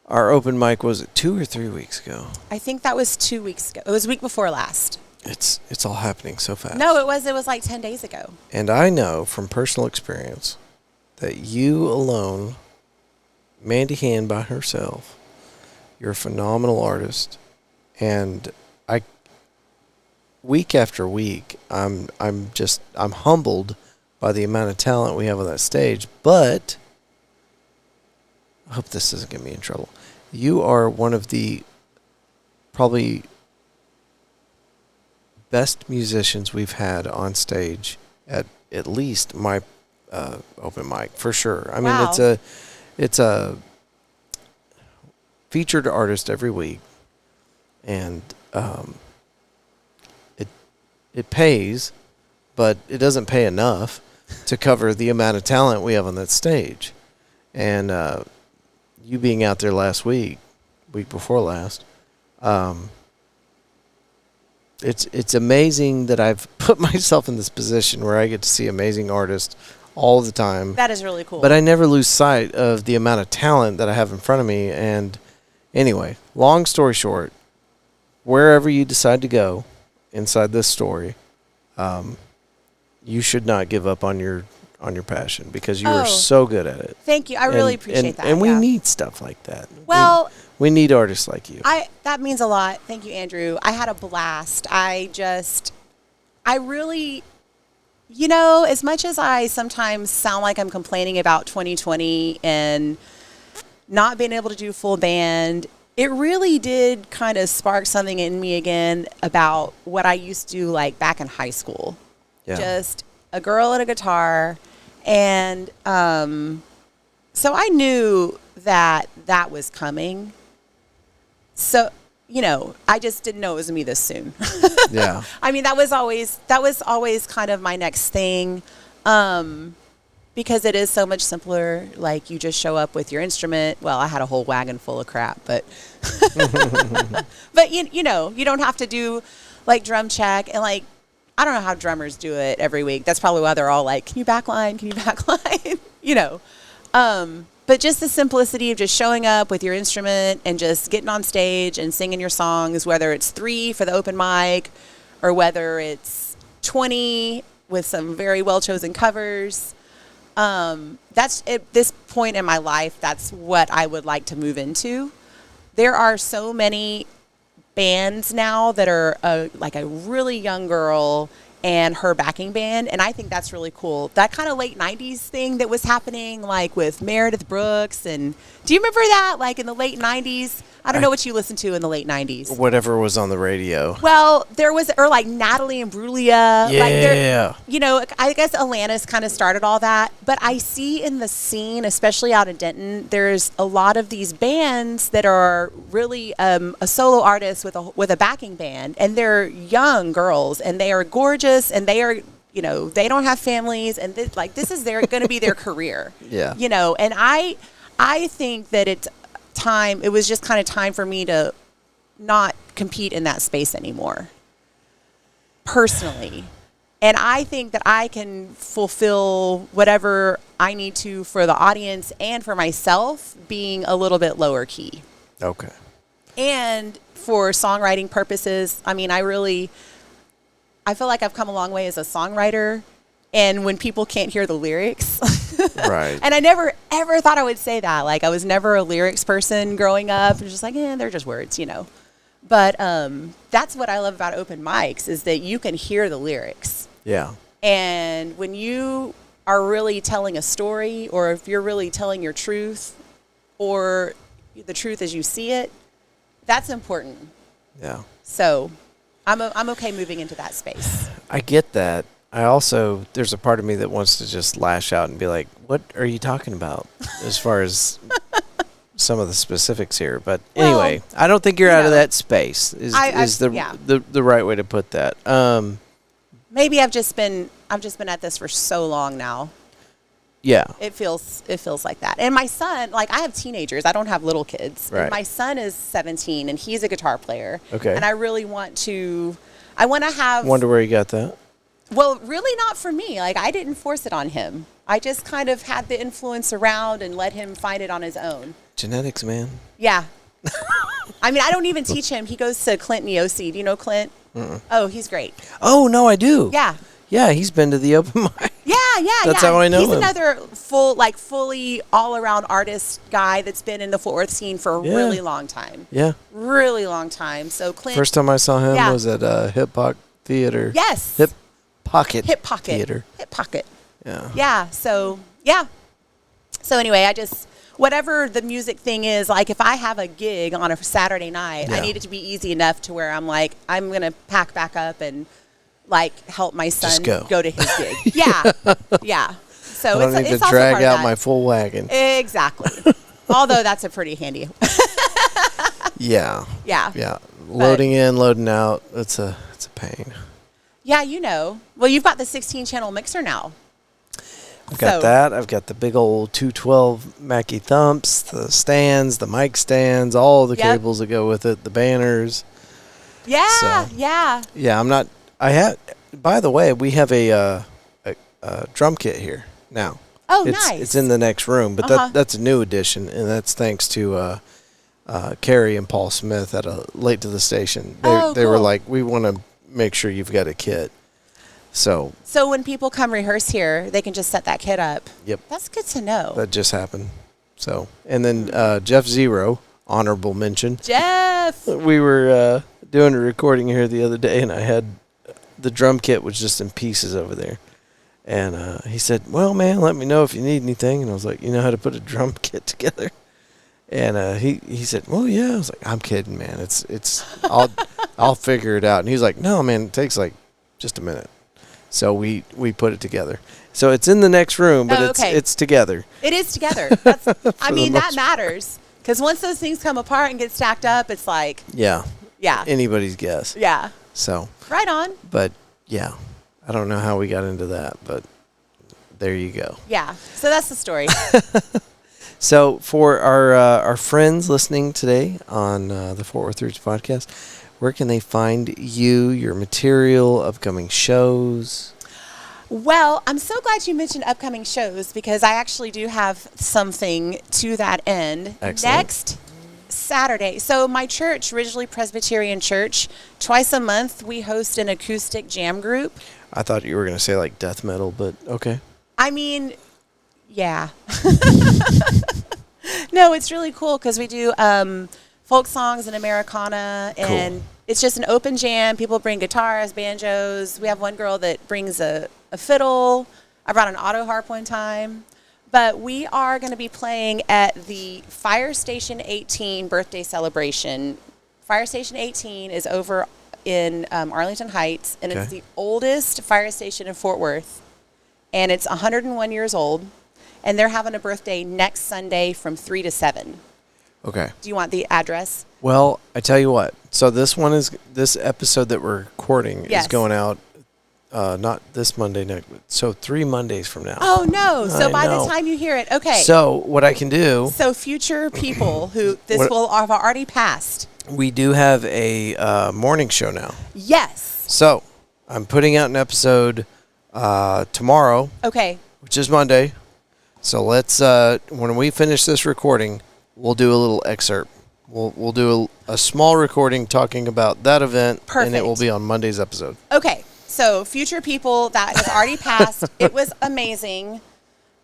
our open mic. Was it 2 or 3 weeks ago? I think that was 2 weeks ago. It was week before last. It's all happening so fast. No, it was like 10 days ago. And I know from personal experience that you alone, Mandy Hand by herself, you're a phenomenal artist, and week after week, I'm humbled by the amount of talent we have on that stage. But I hope this doesn't get me in trouble. You are one of the probably best musicians we've had on stage at least my open mic, for sure. I mean, Wow. it's a featured artist every week, and it pays, but it doesn't pay enough to cover the amount of talent we have on that stage. And you being out there last week before last, it's amazing that I've put myself in this position where I get to see amazing artists all the time. That is really cool. But I never lose sight of the amount of talent that I have in front of me. And anyway, long story short, wherever you decide to go inside this story, you should not give up on your passion, because you are so good at it. Thank you. I really appreciate that. And we need stuff like that. Well, we need artists like you. that means a lot. Thank you, Andrew. I had a blast. I really, as much as I sometimes sound like I'm complaining about 2020 and not being able to do full band, it really did kind of spark something in me again about what I used to do like back in high school. Yeah. Just a girl and a guitar. And so I knew that was coming. So, I just didn't know it was going to be this soon. Yeah. I mean, that was always kind of my next thing. Because it is so much simpler. Like, you just show up with your instrument. Well, I had a whole wagon full of crap, but but you don't have to do like drum check, and like, I don't know how drummers do it every week. That's probably why they're all like, can you backline? Can you backline? But just the simplicity of just showing up with your instrument and just getting on stage and singing your songs, whether it's 3 for the open mic or whether it's 20 with some very well-chosen covers. That's at this point in my life, that's what I would like to move into. There are so many bands now that are like a really young girl and her backing band. And I think that's really cool. That kind of late 90s thing that was happening, like with Meredith Brooks. And do you remember that? Like in the late 90s? I don't know what you listened to in the late 90s. Whatever was on the radio. Well, there was, or like Natalie Imbruglia. Yeah. Like you know, I guess Alanis kind of started all that. But I see in the scene, especially out in Denton, there's a lot of these bands that are really a solo artist with a backing band. And they're young girls, and they are gorgeous, and they are, you know, they don't have families. And this is going to be their career. Yeah. You know, and I think that it was just kind of time for me to not compete in that space anymore, personally. And I think that I can fulfill whatever I need to for the audience and for myself, being a little bit lower key. Okay. And for songwriting purposes, I mean, I feel like I've come a long way as a songwriter. And when people can't hear the lyrics, right. And I never, ever thought I would say that. Like, I was never a lyrics person growing up. It was just like, they're just words, you know. But that's what I love about open mics, is that you can hear the lyrics. Yeah. And when you are really telling a story, or if you're really telling your truth, or the truth as you see it, that's important. Yeah. So I'm okay moving into that space. I get that. I also, there's a part of me that wants to just lash out and be like, what are you talking about as far as some of the specifics here? But anyway, I don't think you're out of that space is the right way to put that. Maybe I've just been at this for so long now. Yeah. It feels like that. And my son, like, I have teenagers. I don't have little kids. Right. And my son is 17 and he's a guitar player. Okay. And I really want to have. Wonder where you got that? Well, really not for me. Like, I didn't force it on him. I just kind of had the influence around and let him find it on his own. Genetics, man. Yeah. I mean, I don't even teach him. He goes to Clint Neosi. Do you know Clint? Oh, he's great. Oh, no, I do. Yeah. Yeah, he's been to the open mic. Yeah. That's how I know him. He's another fully all-around artist guy that's been in the Fort Worth scene for a really long time. Yeah. Really long time. So Clint. First time I saw him was at Hip Pocket Theater. Yes. Hip Pocket Theater. Hip Pocket. Yeah. Yeah. So, yeah. So anyway, whatever the music thing is, like if I have a gig on a Saturday night, I need it to be easy enough to where I'm like, I'm going to pack back up and like help my son go to his gig. Yeah. Yeah. So I don't need to drag out my full wagon. Exactly. Although that's a pretty handy. Yeah. Yeah. Yeah. Loading in, loading out. It's a pain. Yeah, you know. Well, you've got the 16-channel mixer now. I've got that. I've got the big old 212 Mackie Thumps, the stands, the mic stands, all the cables that go with it, the banners. Yeah, yeah. Yeah, I'm not. By the way, we have a drum kit here now. Oh, nice. It's in the next room, but that's a new addition, and that's thanks to Carrie and Paul Smith at a Late to the Station. They were like, we want to make sure you've got a kit. So when people come rehearse here, they can just set that kit up. Yep. That's good to know. That just happened. So, and then Jeff Zero, honorable mention. Jeff! We were doing a recording here the other day, and I had the drum kit was just in pieces over there. And he said, well, man, let me know if you need anything. And I was like, you know how to put a drum kit together? And he said, well, yeah. I was like, I'm kidding, man. I'll figure it out. And he's like, no, man, it takes like just a minute. So we put it together. So it's in the next room, but it's together. It is together. That's, I mean, that matters. Because once those things come apart and get stacked up, it's like. Yeah. Yeah. Anybody's guess. Yeah. So. Right on. But, yeah. I don't know how we got into that, but there you go. Yeah. So that's the story. So for our friends listening today on the Fort Worth Roots podcast, where can they find you, your material, upcoming shows? Well, I'm so glad you mentioned upcoming shows because I actually do have something to that end. Excellent. Next Saturday. So my church, Ridgely Presbyterian Church, twice a month we host an acoustic jam group. I thought you were going to say like death metal, but okay. I mean, yeah. No, it's really cool because we do folk songs and Americana and it's just an open jam. People bring guitars, banjos. We have one girl that brings a fiddle. I brought an auto harp one time. But we are going to be playing at the Fire Station 18 birthday celebration. Fire Station 18 is over in Arlington Heights, and it's the oldest fire station in Fort Worth. And it's 101 years old. And they're having a birthday next Sunday from 3 to 7. Okay. Do you want the address? Well, I tell you what. So this episode that we're recording is going out not this Monday next, so 3 Mondays from now. Oh, no. So by the time you hear it, okay. So what I can do. So future people who this will have already passed. We do have a morning show now. Yes. So I'm putting out an episode tomorrow. Okay. Which is Monday. So let's, when we finish this recording, we'll do a little excerpt. We'll do a small recording talking about that event. Perfect. And it will be on Monday's episode. Okay. So future people, that has already passed. It was amazing.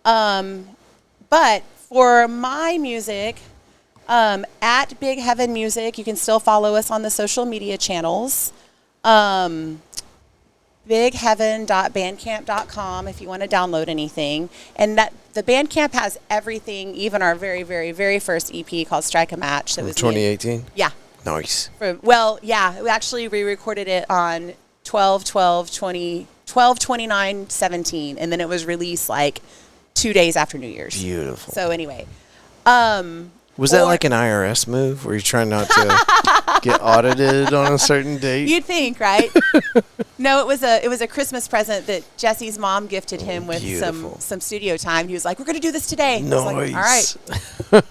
But for my music, at Big Heaven Music, you can still follow us on the social media channels. bigheaven.bandcamp.com if you want to download anything. And that the Bandcamp has everything, even our very, very, very first EP called Strike a Match. That was 2018? Yeah. Nice. We actually re-recorded it on 12/29/17, and then it was released like 2 days after New Year's. Beautiful. So anyway. Was that like an IRS move where you're trying not to get audited on a certain date? You'd think, right? No, it was a Christmas present that Jesse's mom gifted him with some studio time. He was like, "We're going to do this today." Nice. I was like, all right.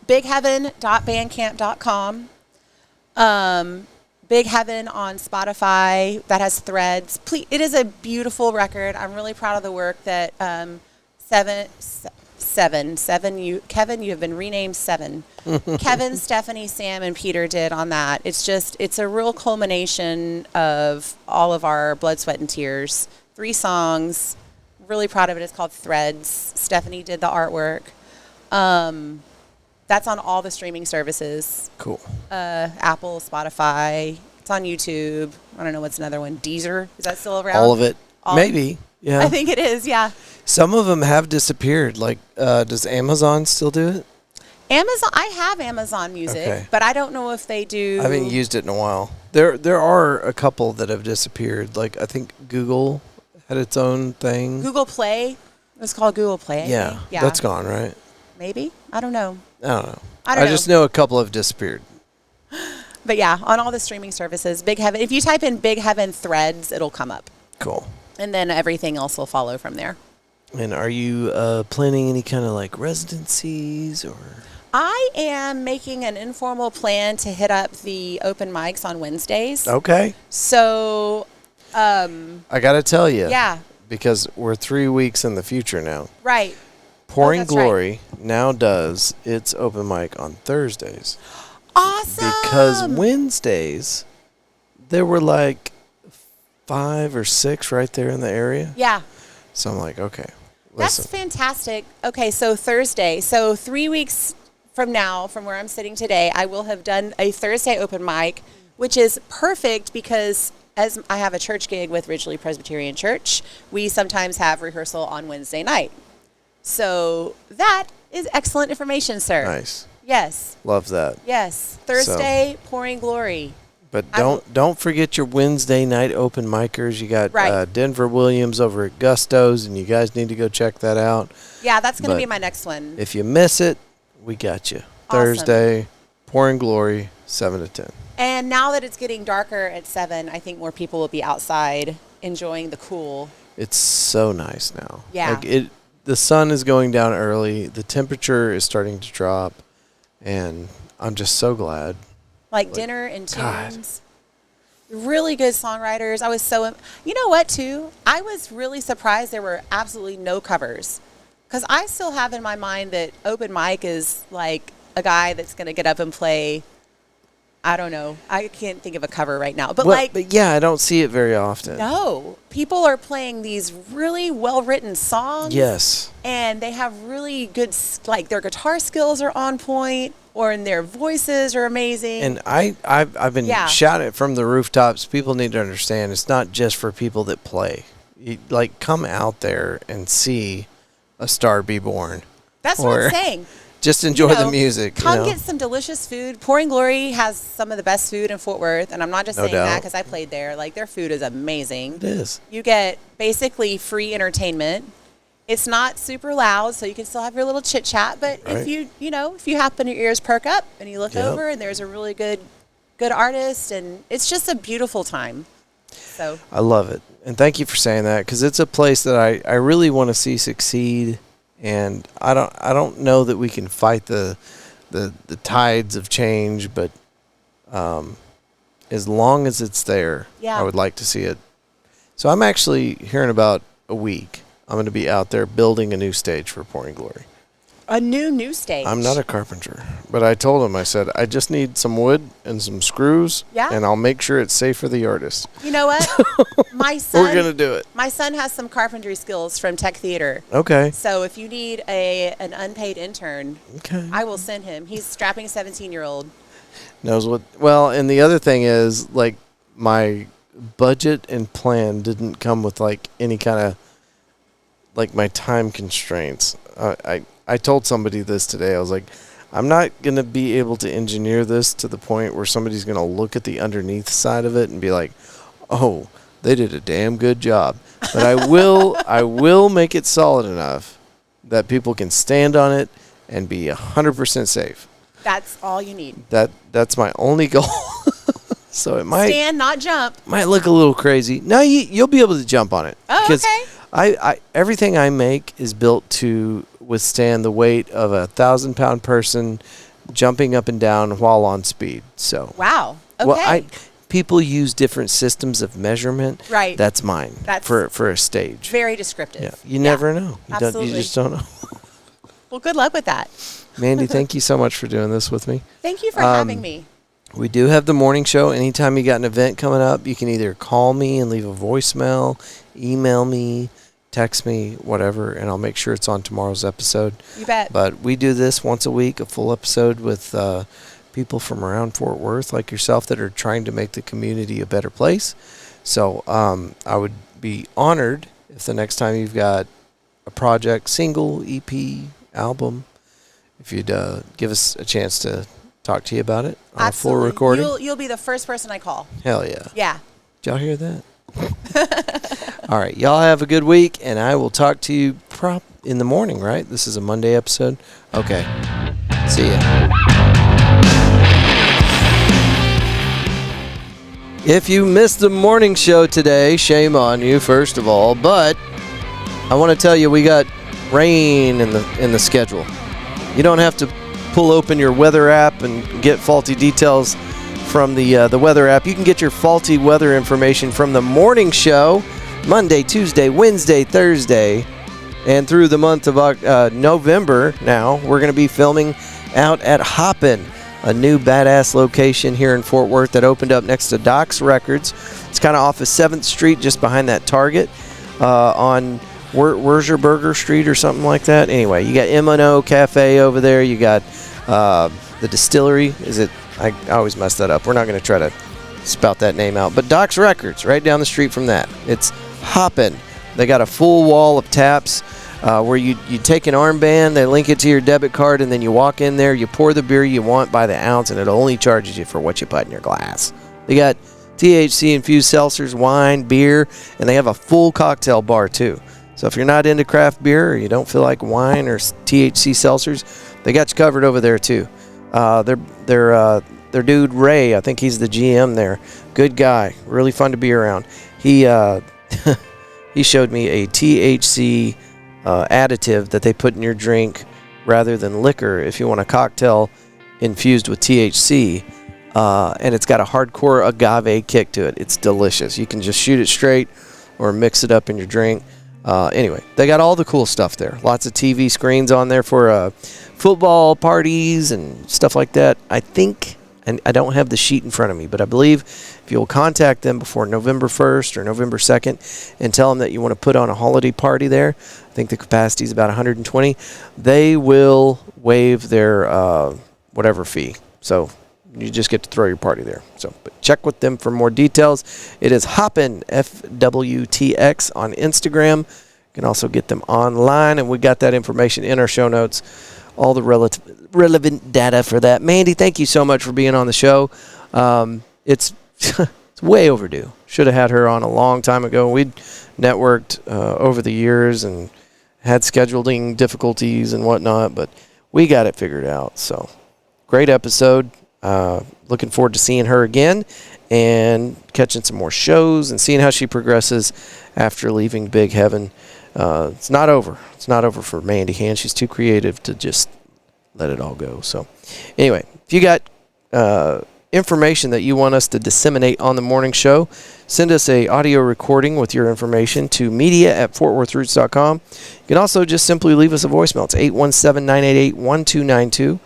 bigheaven.bandcamp.com. Big Heaven on Spotify. That has threads. Please, it is a beautiful record. I'm really proud of the work that Kevin, you have been renamed Seven. Kevin, Stephanie, Sam, and Peter did on that. It's a real culmination of all of our blood, sweat, and tears. 3 songs. Really proud of it. It's called Threads. Stephanie did the artwork. That's on all the streaming services. Cool. Apple, Spotify. It's on YouTube. I don't know what's another one. Deezer. Is that still around? All of it. Maybe. Yeah. I think it is, yeah. Some of them have disappeared. Like, does Amazon still do it? Amazon. I have Amazon Music, but I don't know if they do. I haven't used it in a while. There are a couple that have disappeared. Like, I think Google had its own thing. Google Play. It was called Google Play. Yeah. That's gone, right? Maybe. I don't know. I just know a couple have disappeared. But yeah, on all the streaming services, Big Heaven. If you type in Big Heaven Threads, it'll come up. Cool. And then everything else will follow from there. And are you planning any kind of like residencies or? I am making an informal plan to hit up the open mics on Wednesdays. Okay. So, I got to tell you. Yeah. Because we're 3 weeks in the future now. Right. Pouring Glory now does its open mic on Thursdays. Awesome. Because Wednesdays, there were like 5 or 6 right there in the area. Yeah. So I'm like, okay, listen. That's fantastic. Okay, so Thursday. So 3 weeks from now, from where I'm sitting today, I will have done a Thursday open mic, which is perfect because as I have a church gig with Ridgely Presbyterian Church, we sometimes have rehearsal on Wednesday night. So that is excellent information, sir. Nice. Yes. Love that. Yes. Thursday, Pouring Glory. But don't forget your Wednesday night open micers. You got Denver Williams over at Gusto's, and you guys need to go check that out. Yeah, that's going to be my next one. If you miss it, we got you. Awesome. Thursday, Pouring Glory, 7 to 10. And now that it's getting darker at 7, I think more people will be outside enjoying the cool. It's so nice now. Yeah. Like the sun is going down early. The temperature is starting to drop, and I'm just so glad. Like Dinner and Tunes. Really good songwriters. I was so... You know what, too? I was really surprised there were absolutely no covers. Because I still have in my mind that open mic is like a guy that's going to get up and play... I don't know. I can't think of a cover right now. But but yeah, I don't see it very often. No. People are playing these really well-written songs. Yes. And they have really good... Like, their guitar skills are on point. and their voices are amazing. And I've been shouting it from the rooftops. People need to understand it's not just for people that play. Like, come out there and see a star be born. That's what I'm saying. Just enjoy the music. Come get some delicious food. Pouring Glory has some of the best food in Fort Worth, and I'm not just saying that because I played there. Like, their food is amazing. It is. You get basically free entertainment. It's not super loud, so you can still have your little chit chat. But if you happen your ears perk up and you look over, and there's a really good artist, and it's just a beautiful time. So I love it, and thank you for saying that, because it's a place that I really want to see succeed. And I don't know that we can fight the tides of change, but as long as it's there, I would like to see it. So I'm actually here in about a week. I'm going to be out there building a new stage for Pouring Glory. A new stage. I'm not a carpenter, but I told him, I said, I just need some wood and some screws, and I'll make sure it's safe for the artist. You know what? My son, we're going to do it. My son has some carpentry skills from Tech Theater. Okay. So if you need an unpaid intern, I will send him. He's strapping 17-year-old. Knows what. Well, and the other thing is, like, my budget and plan didn't come with, like, any kind of, like, my time constraints. I told somebody this today. I was like, I'm not going to be able to engineer this to the point where somebody's going to look at the underneath side of it and be like, oh, they did a damn good job. But I will make it solid enough that people can stand on it and be 100% safe. That's all you need. That's my only goal. So it might stand, not jump. Might look a little crazy. No, you'll be able to jump on it. Oh, okay. I everything I make is built to withstand the weight of 1,000-pound person jumping up and down while on speed. So wow. Okay. Well, people use different systems of measurement. Right. That's mine. That's for a stage. Very descriptive. Yeah. You never know. Absolutely. You just don't know. Well, good luck with that. Mandy, thank you so much for doing this with me. Thank you for having me. We do have the morning show. Anytime you got an event coming up, you can either call me and leave a voicemail, email me, text me, whatever, and I'll make sure it's on tomorrow's episode. You bet. But we do this once a week, a full episode with people from around Fort Worth like yourself that are trying to make the community a better place. So I would be honored if the next time you've got a project, single, EP, album, if you'd give us a chance to talk to you about it on a full recording. You'll be the first person I call. Hell yeah. Yeah. Did y'all hear that? All right. Y'all have a good week, and I will talk to you in the morning, right? This is a Monday episode? Okay. See ya. If you missed the morning show today, shame on you, first of all. But I want to tell you, we got rain in the schedule. You don't have to pull open your weather app and get faulty details from the weather app. You can get your faulty weather information from the morning show, Monday, Tuesday, Wednesday, Thursday, and through the month of November. Now we're going to be filming out at Hoppin, a new badass location here in Fort Worth that opened up next to Doc's Records. It's kind of off of 7th Street, just behind that Target on Wurzer Street or something like that. Anyway, you got M&O Cafe over there. You got the distillery. I always mess that up. We're not going to try to spout that name out. But Doc's Records, right down the street from that. It's Hoppin'. They got a full wall of taps where you take an armband, they link it to your debit card, and then you walk in there, you pour the beer you want by the ounce, and it only charges you for what you put in your glass. They got THC-infused seltzers, wine, beer, and they have a full cocktail bar, too. So if you're not into craft beer or you don't feel like wine or THC seltzers, they got you covered over there, too. Their dude Ray, I think he's the GM there. Good guy, really fun to be around. He he showed me a THC additive that they put in your drink rather than liquor if you want a cocktail infused with THC, and it's got a hardcore agave kick to it. It's delicious. You can just shoot it straight or mix it up in your drink. Anyway, they got all the cool stuff there. Lots of TV screens on there for football parties and stuff like that. I think, and I don't have the sheet in front of me, but I believe if you'll contact them before November 1st or November 2nd and tell them that you want to put on a holiday party there, I think the capacity is about 120, they will waive their whatever fee. So you just get to throw your party there. So, but check with them for more details. It is Hoppin, FWTX on Instagram. You can also get them online, and we got that information in our show notes. All the relevant data for that. Mandy, thank you so much for being on the show. It's it's way overdue. Should have had her on a long time ago. We'd networked over the years and had scheduling difficulties and whatnot, but we got it figured out. So, great episode. Looking forward to seeing her again and catching some more shows and seeing how she progresses after leaving Big Heaven. It's not over. It's not over for Mandy Hand. She's too creative to just let it all go. So anyway, if you got information that you want us to disseminate on the morning show, send us a audio recording with your information to media@fortworthroots.com. You can also just simply leave us a voicemail. It's 817-988-1292.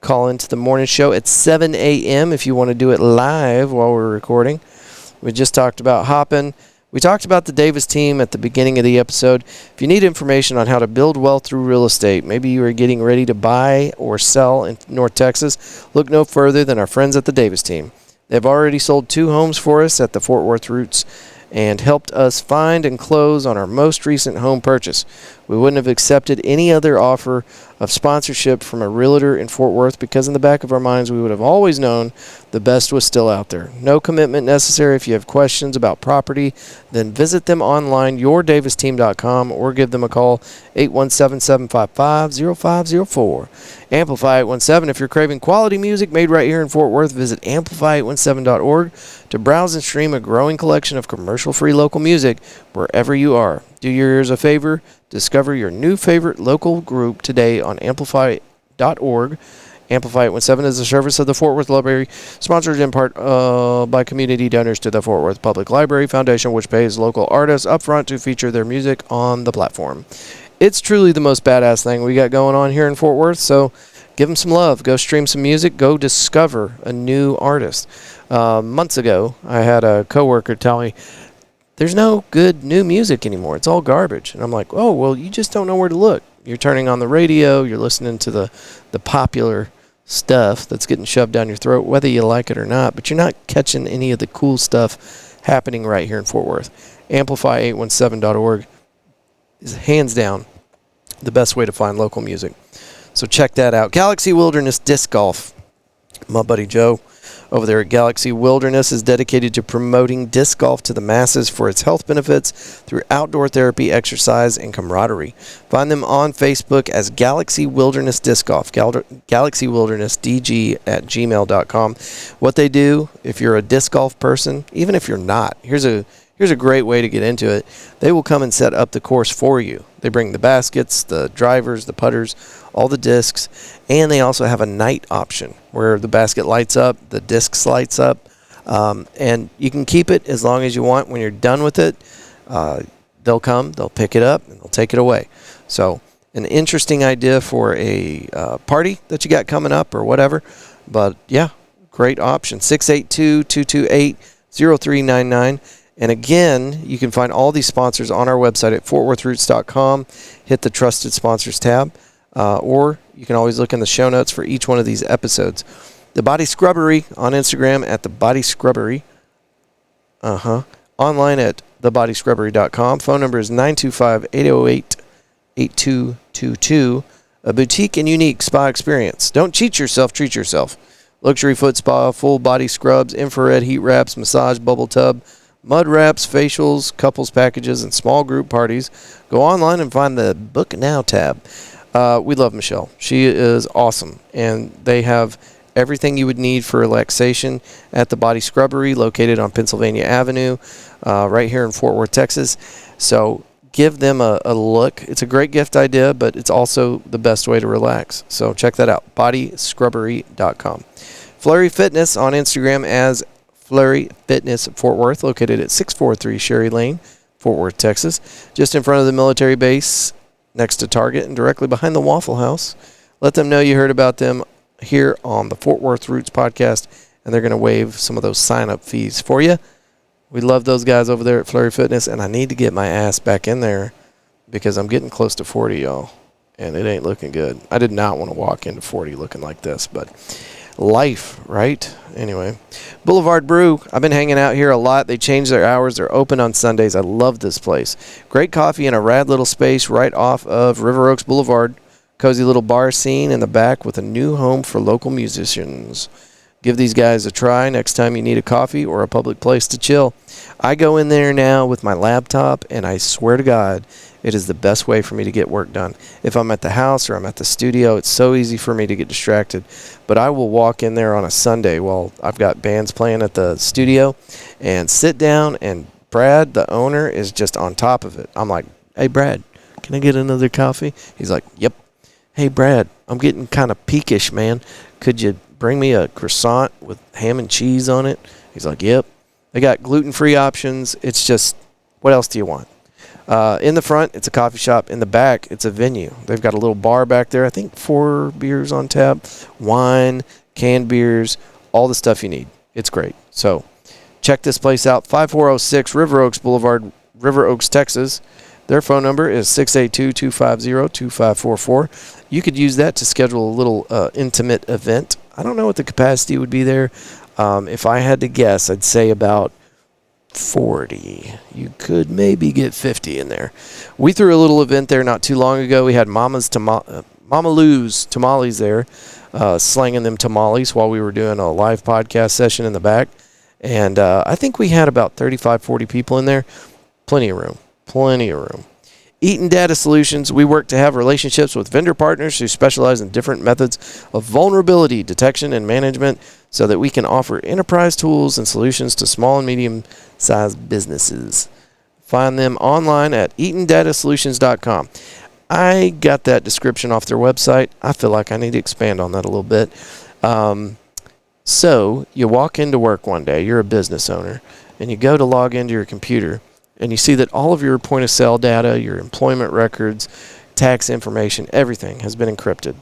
Call into the morning show at 7 a.m. if you want to do it live while we're recording. We just talked about Hoppin. We talked about the Davis team at the beginning of the episode. If you need information on how to build wealth through real estate, maybe you are getting ready to buy or sell in North Texas, look no further than our friends at the Davis team. They've already sold 2 homes for us at the Fort Worth Roots and helped us find and close on our most recent home purchase. We wouldn't have accepted any other offer of sponsorship from a realtor in Fort Worth because in the back of our minds we would have always known the best was still out there. No commitment necessary. If you have questions about property, then visit them online, yourdavesteam.com, or give them a call, 817-755-0504. Amplify 817. If you're craving quality music made right here in Fort Worth, visit amplify817.org to browse and stream a growing collection of commercial-free local music wherever you are. Do your ears a favor. Discover your new favorite local group today on amplify.org. Amplify 817 is a service of the Fort Worth Library, sponsored in part by community donors to the Fort Worth Public Library Foundation, which pays local artists upfront to feature their music on the platform. It's truly the most badass thing we got going on here in Fort Worth, so give them some love. Go stream some music. Go discover a new artist. Months ago, I had a coworker tell me, there's no good new music anymore. It's all garbage. And I'm like, oh, well, you just don't know where to look. You're turning on the radio. You're listening to the popular stuff that's getting shoved down your throat, whether you like it or not. But you're not catching any of the cool stuff happening right here in Fort Worth. Amplify817.org is hands down the best way to find local music. So check that out. Galaxy Wilderness Disc Golf. My buddy Joe over there at Galaxy Wilderness is dedicated to promoting disc golf to the masses for its health benefits through outdoor therapy, exercise, and camaraderie. Find them on Facebook as Galaxy Wilderness Disc Golf, GalaxyWildernessDG at gmail.com. What they do, if you're a disc golf person, even if you're not, here's a great way to get into it. They will come and set up the course for you. They bring the baskets, the drivers, the putters, all the discs, and they also have a night option where the basket lights up, the discs lights up, and you can keep it as long as you want. When you're done with it, they'll come, they'll pick it up, and they'll take it away. So an interesting idea for a party that you got coming up or whatever. But, yeah, great option. 682-228-0399. And again, you can find all these sponsors on our website at fortworthroots.com. Hit the Trusted Sponsors tab. Or you can always look in the show notes for each one of these episodes. The Body Scrubbery on Instagram at the Body Scrubbery. Online at thebodyscrubbery.com. Phone number is 925-808-8222. A boutique and unique spa experience. Don't cheat yourself, treat yourself. Luxury foot spa, full body scrubs, infrared heat wraps, massage, bubble tub, mud wraps, facials, couples packages, and small group parties. Go online and find the Book Now tab. We love Michelle. She is awesome. And they have everything you would need for relaxation at the Body Scrubbery, located on Pennsylvania Avenue, right here in Fort Worth, Texas. So give them a look. It's a great gift idea, but it's also the best way to relax. So check that out, bodyscrubbery.com. Flurry Fitness on Instagram as Flurry Fitness Fort Worth, located at 643 Sherry Lane, Fort Worth, Texas, just in front of the military base next to Target and directly behind the Waffle House. Let them know you heard about them here on the Fort Worth Roots podcast, and they're going to waive some of those sign-up fees for you. We love those guys over there at Flurry Fitness, and I need to get my ass back in there because I'm getting close to 40, y'all. and it ain't looking good. I did not want to walk into 40 looking like this, but life, right? Anyway, Boulevard Brew. I've been hanging out here a lot. They changed their hours. They're open on Sundays. I love this place. Great coffee in a rad little space right off of River Oaks Boulevard. Cozy little bar scene in the back with a new home for local musicians. Give these guys a try next time you need a coffee or a public place to chill. I go in there now with my laptop, and I swear to God, it is the best way for me to get work done. If I'm at the house or I'm at the studio, it's so easy for me to get distracted. But I will walk in there on a Sunday while I've got bands playing at the studio and sit down, and Brad, the owner, is just on top of it. I'm like, hey, Brad, can I get another coffee? He's like, yep. Hey, Brad, I'm getting kind of peakish, man. Could you bring me a croissant with ham and cheese on it? He's like, yep. They got gluten-free options. It's just, what else do you want? In the front, it's a coffee shop. In the back, it's a venue. They've got a little bar back there. I think 4 beers on tap, wine, canned beers, all the stuff you need. It's great. So check this place out. 5406 River Oaks Boulevard, River Oaks, Texas. Their phone number is 682-250-2544. You could use that to schedule a little intimate event. I don't know what the capacity would be there. If I had to guess, I'd say about 40. You could maybe get 50 in there. We threw a little event there not too long ago. We had Mama Lou's tamales there, slanging them tamales while we were doing a live podcast session in the back. And I think we had about 35, 40 people in there. Plenty of room. Plenty of room. Eaton Data Solutions. We work to have relationships with vendor partners who specialize in different methods of vulnerability detection and management so that we can offer enterprise tools and solutions to small and medium-sized businesses. Find them online at eatondatasolutions.com. I got that description off their website. I feel like I need to expand on that a little bit. So you walk into work one day, you're a business owner, and you go to log into your computer, and you see that all of your point-of-sale data, your employment records, tax information, everything has been encrypted.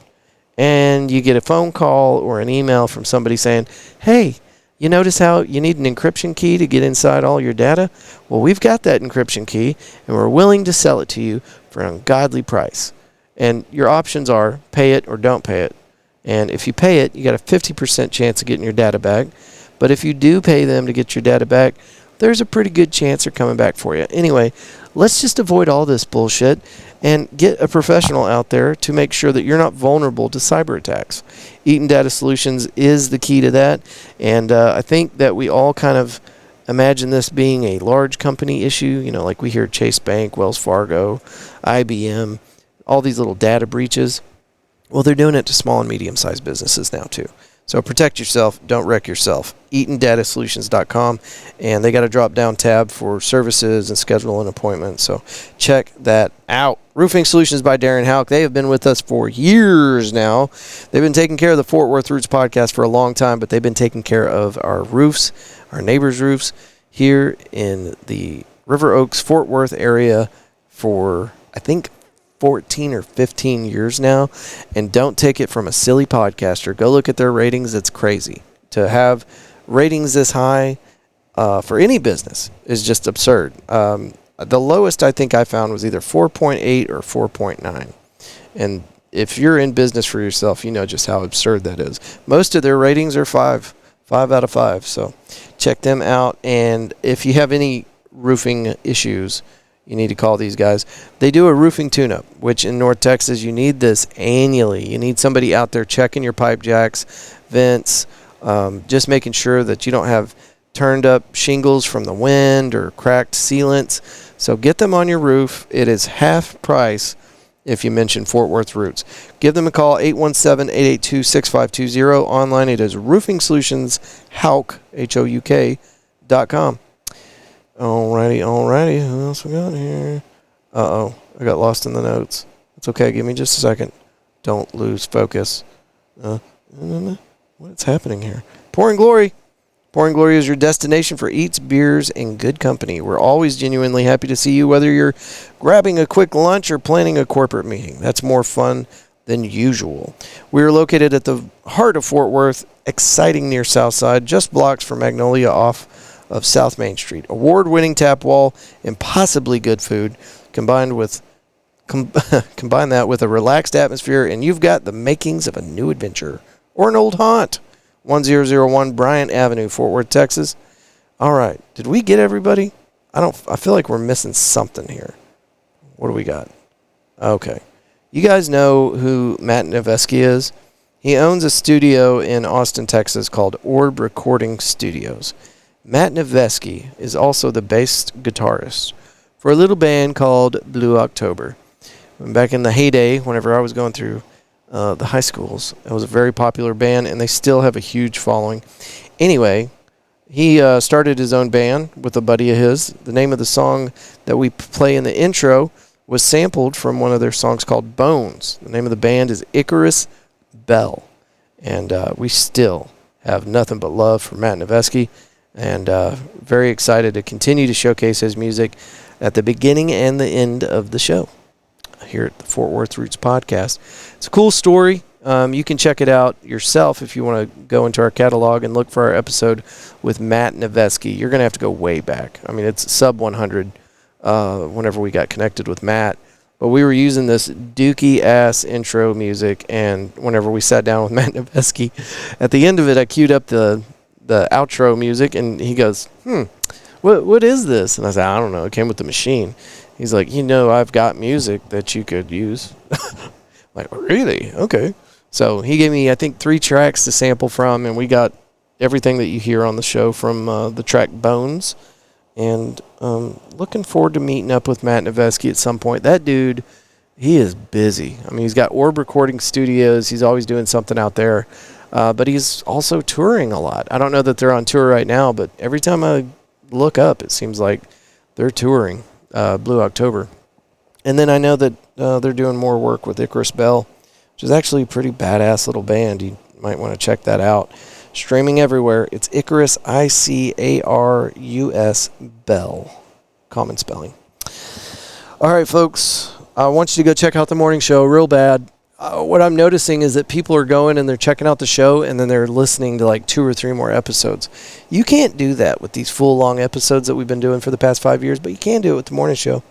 And you get a phone call or an email from somebody saying, hey, you notice how you need an encryption key to get inside all your data? Well, we've got that encryption key, and we're willing to sell it to you for an ungodly price. And your options are pay it or don't pay it. And if you pay it, you got a 50% chance of getting your data back. But if you do pay them to get your data back, there's a pretty good chance they're coming back for you. Anyway, let's just avoid all this bullshit and get a professional out there to make sure that you're not vulnerable to cyber attacks. Eaton Data Solutions is the key to that, and I think that we all kind of imagine this being a large company issue, you know, like we hear Chase Bank, Wells Fargo, IBM, all these little data breaches. Well, they're doing it to small and medium-sized businesses now, too. So protect yourself. Don't wreck yourself. EatonDataSolutions.com. And they got a drop-down tab for services and schedule an appointment. So check that out. Roofing Solutions by Darren Houck. They have been with us for years now. They've been taking care of the Fort Worth Roots podcast for a long time, but they've been taking care of our roofs, our neighbors' roofs here in the River Oaks, Fort Worth area for, I think, 14 or 15 years now. And don't take it from a silly podcaster. Go look at their ratings. It's crazy. To have ratings this high for any business is just absurd. The lowest I think I found was either 4.8 or 4.9. And if you're in business for yourself, you know just how absurd that is. Most of their ratings are 5 out of 5. So check them out. And if you have any roofing issues, you need to call these guys. They do a roofing tune-up, which in North Texas, you need this annually. You need somebody out there checking your pipe jacks, vents, just making sure that you don't have turned up shingles from the wind or cracked sealants. So get them on your roof. It is half price if you mention Fort Worth Roots. Give them a call, 817-882-6520. Online, it is Roofing Solutions, Houck, HOUK.com. Alrighty. Who else we got here? I got lost in the notes. It's okay. Give me just a second. Don't lose focus. What's happening here? Pouring Glory. Pouring Glory is your destination for eats, beers, and good company. We're always genuinely happy to see you, whether you're grabbing a quick lunch or planning a corporate meeting. That's more fun than usual. We are located at the heart of Fort Worth, exciting near Southside, just blocks from Magnolia off of South Main Street. Award-winning tap wall, impossibly good food, combined with Combine that with a relaxed atmosphere, and you've got the makings of a new adventure or an old haunt. 1001 Bryant Avenue, Fort Worth, Texas. All right. Did we get everybody? I feel like we're missing something here. What do we got? Okay. You guys know who Matt Neveski is? He owns a studio in Austin, Texas called Orb Recording Studios. Matt Neveski is also the bass guitarist for a little band called Blue October. Back in the heyday, whenever I was going through the high schools, it was a very popular band, and they still have a huge following. Anyway, he started his own band with a buddy of his. The name of the song that we play in the intro was sampled from one of their songs called Bones. The name of the band is Icarus Bell. And we still have nothing but love for Matt Neveski, and very excited to continue to showcase his music at the beginning and the end of the show here at the Fort Worth Roots Podcast. It's a cool story. You can check it out yourself if you want to go into our catalog and look for our episode with Matt Neveski. You're going to have to go way back. I mean, it's sub 100 whenever we got connected with Matt. But we were using this dookie-ass intro music, and whenever we sat down with Matt Neveski, at the end of it, I queued up the outro music, and he goes, what is this? And I said, I don't know. It came with the machine. He's like, I've got music that you could use. Like, really? Okay. So he gave me, I think, 3 tracks to sample from, and we got everything that you hear on the show from the track Bones. And looking forward to meeting up with Matt Neveski at some point. That dude, he is busy. I mean, he's got Orb Recording Studios. He's always doing something out there. But he's also touring a lot. I don't know that they're on tour right now, but every time I look up, it seems like they're touring Blue October. And then I know that they're doing more work with Icarus Bell, which is actually a pretty badass little band. You might want to check that out. Streaming everywhere. It's Icarus, Icarus Bell. Common spelling. All right, folks. I want you to go check out the morning show real bad. What I'm noticing is that people are going and they're checking out the show, and then they're listening to like 2 or 3 more episodes. You can't do that with these full long episodes that we've been doing for the past 5 years, but you can do it with the morning show.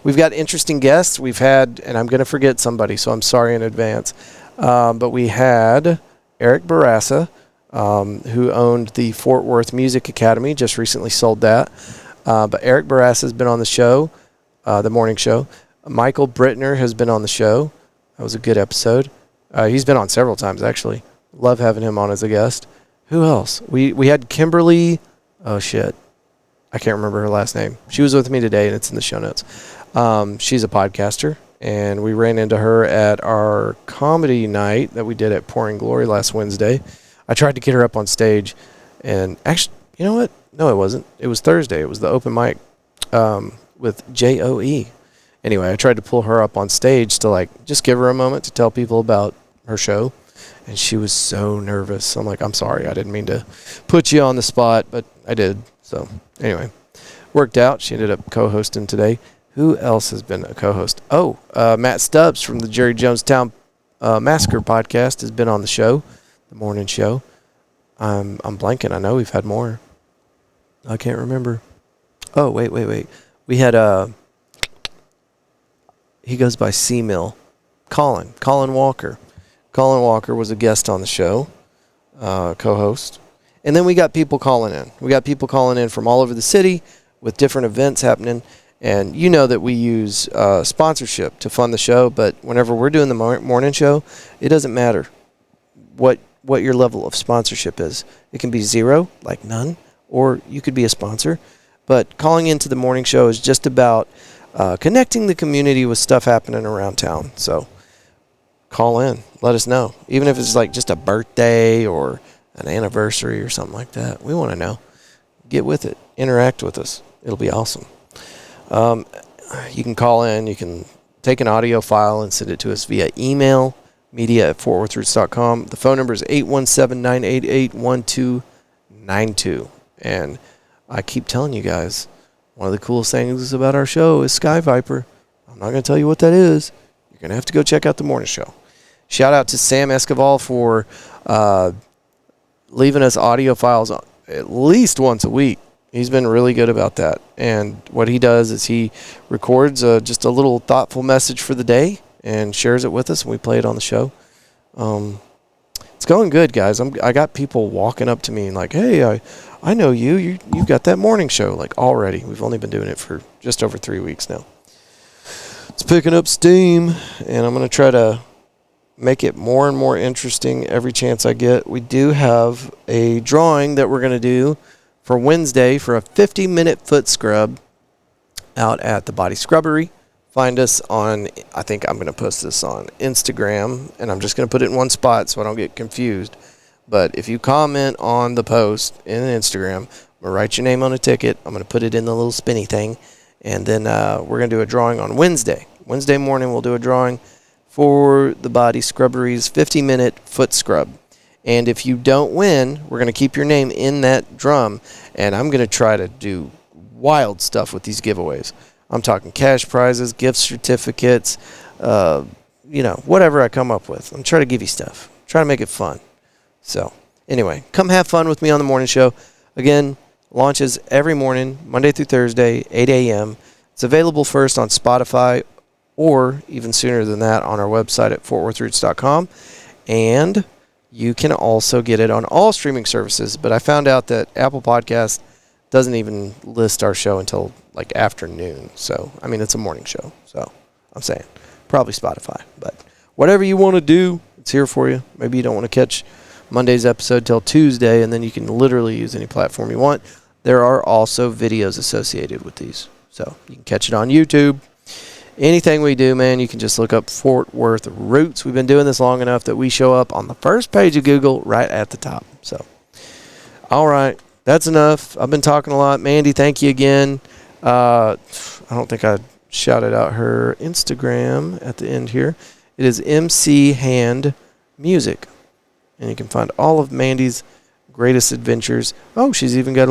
We've got interesting guests. We've had, and I'm going to forget somebody, so I'm sorry in advance. But we had Eric Barassa, who owned the Fort Worth Music Academy, just recently sold that. But Eric Barassa has been on the show, the morning show. Michael Brittner has been on the show. That was a good episode. He's been on several times, actually. Love having him on as a guest. Who else? We had Kimberly. Oh, shit. I can't remember her last name. She was with me today, and it's in the show notes. She's a podcaster, and we ran into her at our comedy night that we did at Pouring Glory last Wednesday. I tried to get her up on stage, and actually, you know what? No, it wasn't. It was Thursday. It was the open mic with JOE. Anyway, I tried to pull her up on stage to just give her a moment to tell people about her show, and she was so nervous. I'm like, I'm sorry, I didn't mean to put you on the spot, but I did. So anyway, worked out. She ended up co-hosting today. Who else has been a co-host? Oh, Matt Stubbs from the Jerry Jonestown Massacre podcast has been on the show, the morning show. I'm blanking. I know we've had more. I can't remember. Oh, wait. We had he goes by C-Mill. Colin Walker. Colin Walker was a guest on the show, co-host. And then we got people calling in. We got people calling in from all over the city with different events happening. And you know that we use sponsorship to fund the show, but whenever we're doing the morning show, it doesn't matter what your level of sponsorship is. It can be 0, like none, or you could be a sponsor. But calling into the morning show is just about connecting the community with stuff happening around town. So call in. Let us know. Even if it's like just a birthday or an anniversary or something like that. We want to know. Get with it. Interact with us. It'll be awesome. You can call in. You can take an audio file and send it to us via email, media@fortworthroots.com. The phone number is 817-988-1292. And I keep telling you guys, one of the coolest things about our show is Sky Viper. I'm not going to tell you what that is. You're going to have to go check out the morning show. Shout out to Sam Escoval for leaving us audio files at least once a week. He's been really good about that. And what he does is he records just a little thoughtful message for the day and shares it with us, and we play it on the show. It's going good, guys. I got people walking up to me and like, hey, I know you've got that morning show, like, already. We've only been doing it for just over 3 weeks now. It's picking up steam, and I'm going to try to make it more and more interesting every chance I get. We do have a drawing that we're going to do for Wednesday for a 50-minute foot scrub out at the Body Scrubbery. Find us on, I think I'm going to post this on Instagram, and I'm just going to put it in one spot so I don't get confused. But if you comment on the post in Instagram, I'm going to write your name on a ticket. I'm going to put it in the little spinny thing. And then we're going to do a drawing on Wednesday. Wednesday morning, we'll do a drawing for the Body Scrubbery's 50-minute foot scrub. And if you don't win, we're going to keep your name in that drum. And I'm going to try to do wild stuff with these giveaways. I'm talking cash prizes, gift certificates, whatever I come up with. I'm trying to give you stuff. Try to make it fun. So, anyway, come have fun with me on the morning show. Again, launches every morning, Monday through Thursday, 8 a.m. It's available first on Spotify or even sooner than that on our website at fortworthroots.com. And you can also get it on all streaming services. But I found out that Apple Podcast doesn't even list our show until like afternoon. So, I mean, it's a morning show. So, I'm saying probably Spotify. But whatever you want to do, it's here for you. Maybe you don't want to catch Monday's episode till Tuesday, and then you can literally use any platform you want. There are also videos associated with these, so you can catch it on YouTube. Anything we do, man, you can just look up Fort Worth Roots. We've been doing this long enough that we show up on the first page of Google right at the top. So, all right, that's enough. I've been talking a lot. Mandy, thank you again. I don't think I shouted out her Instagram at the end here. It is MC Hand Music. And you can find all of Mandy's greatest adventures. Oh, she's even got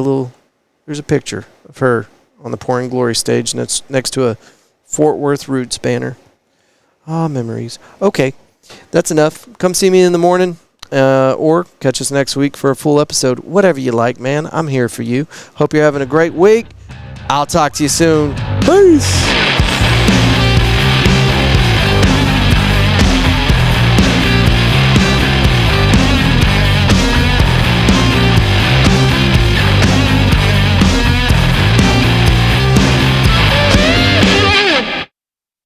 there's a picture of her on the Pouring Glory stage next to a Fort Worth Roots banner. Ah, memories. Okay, that's enough. Come see me in the morning or catch us next week for a full episode. Whatever you like, man. I'm here for you. Hope you're having a great week. I'll talk to you soon. Peace.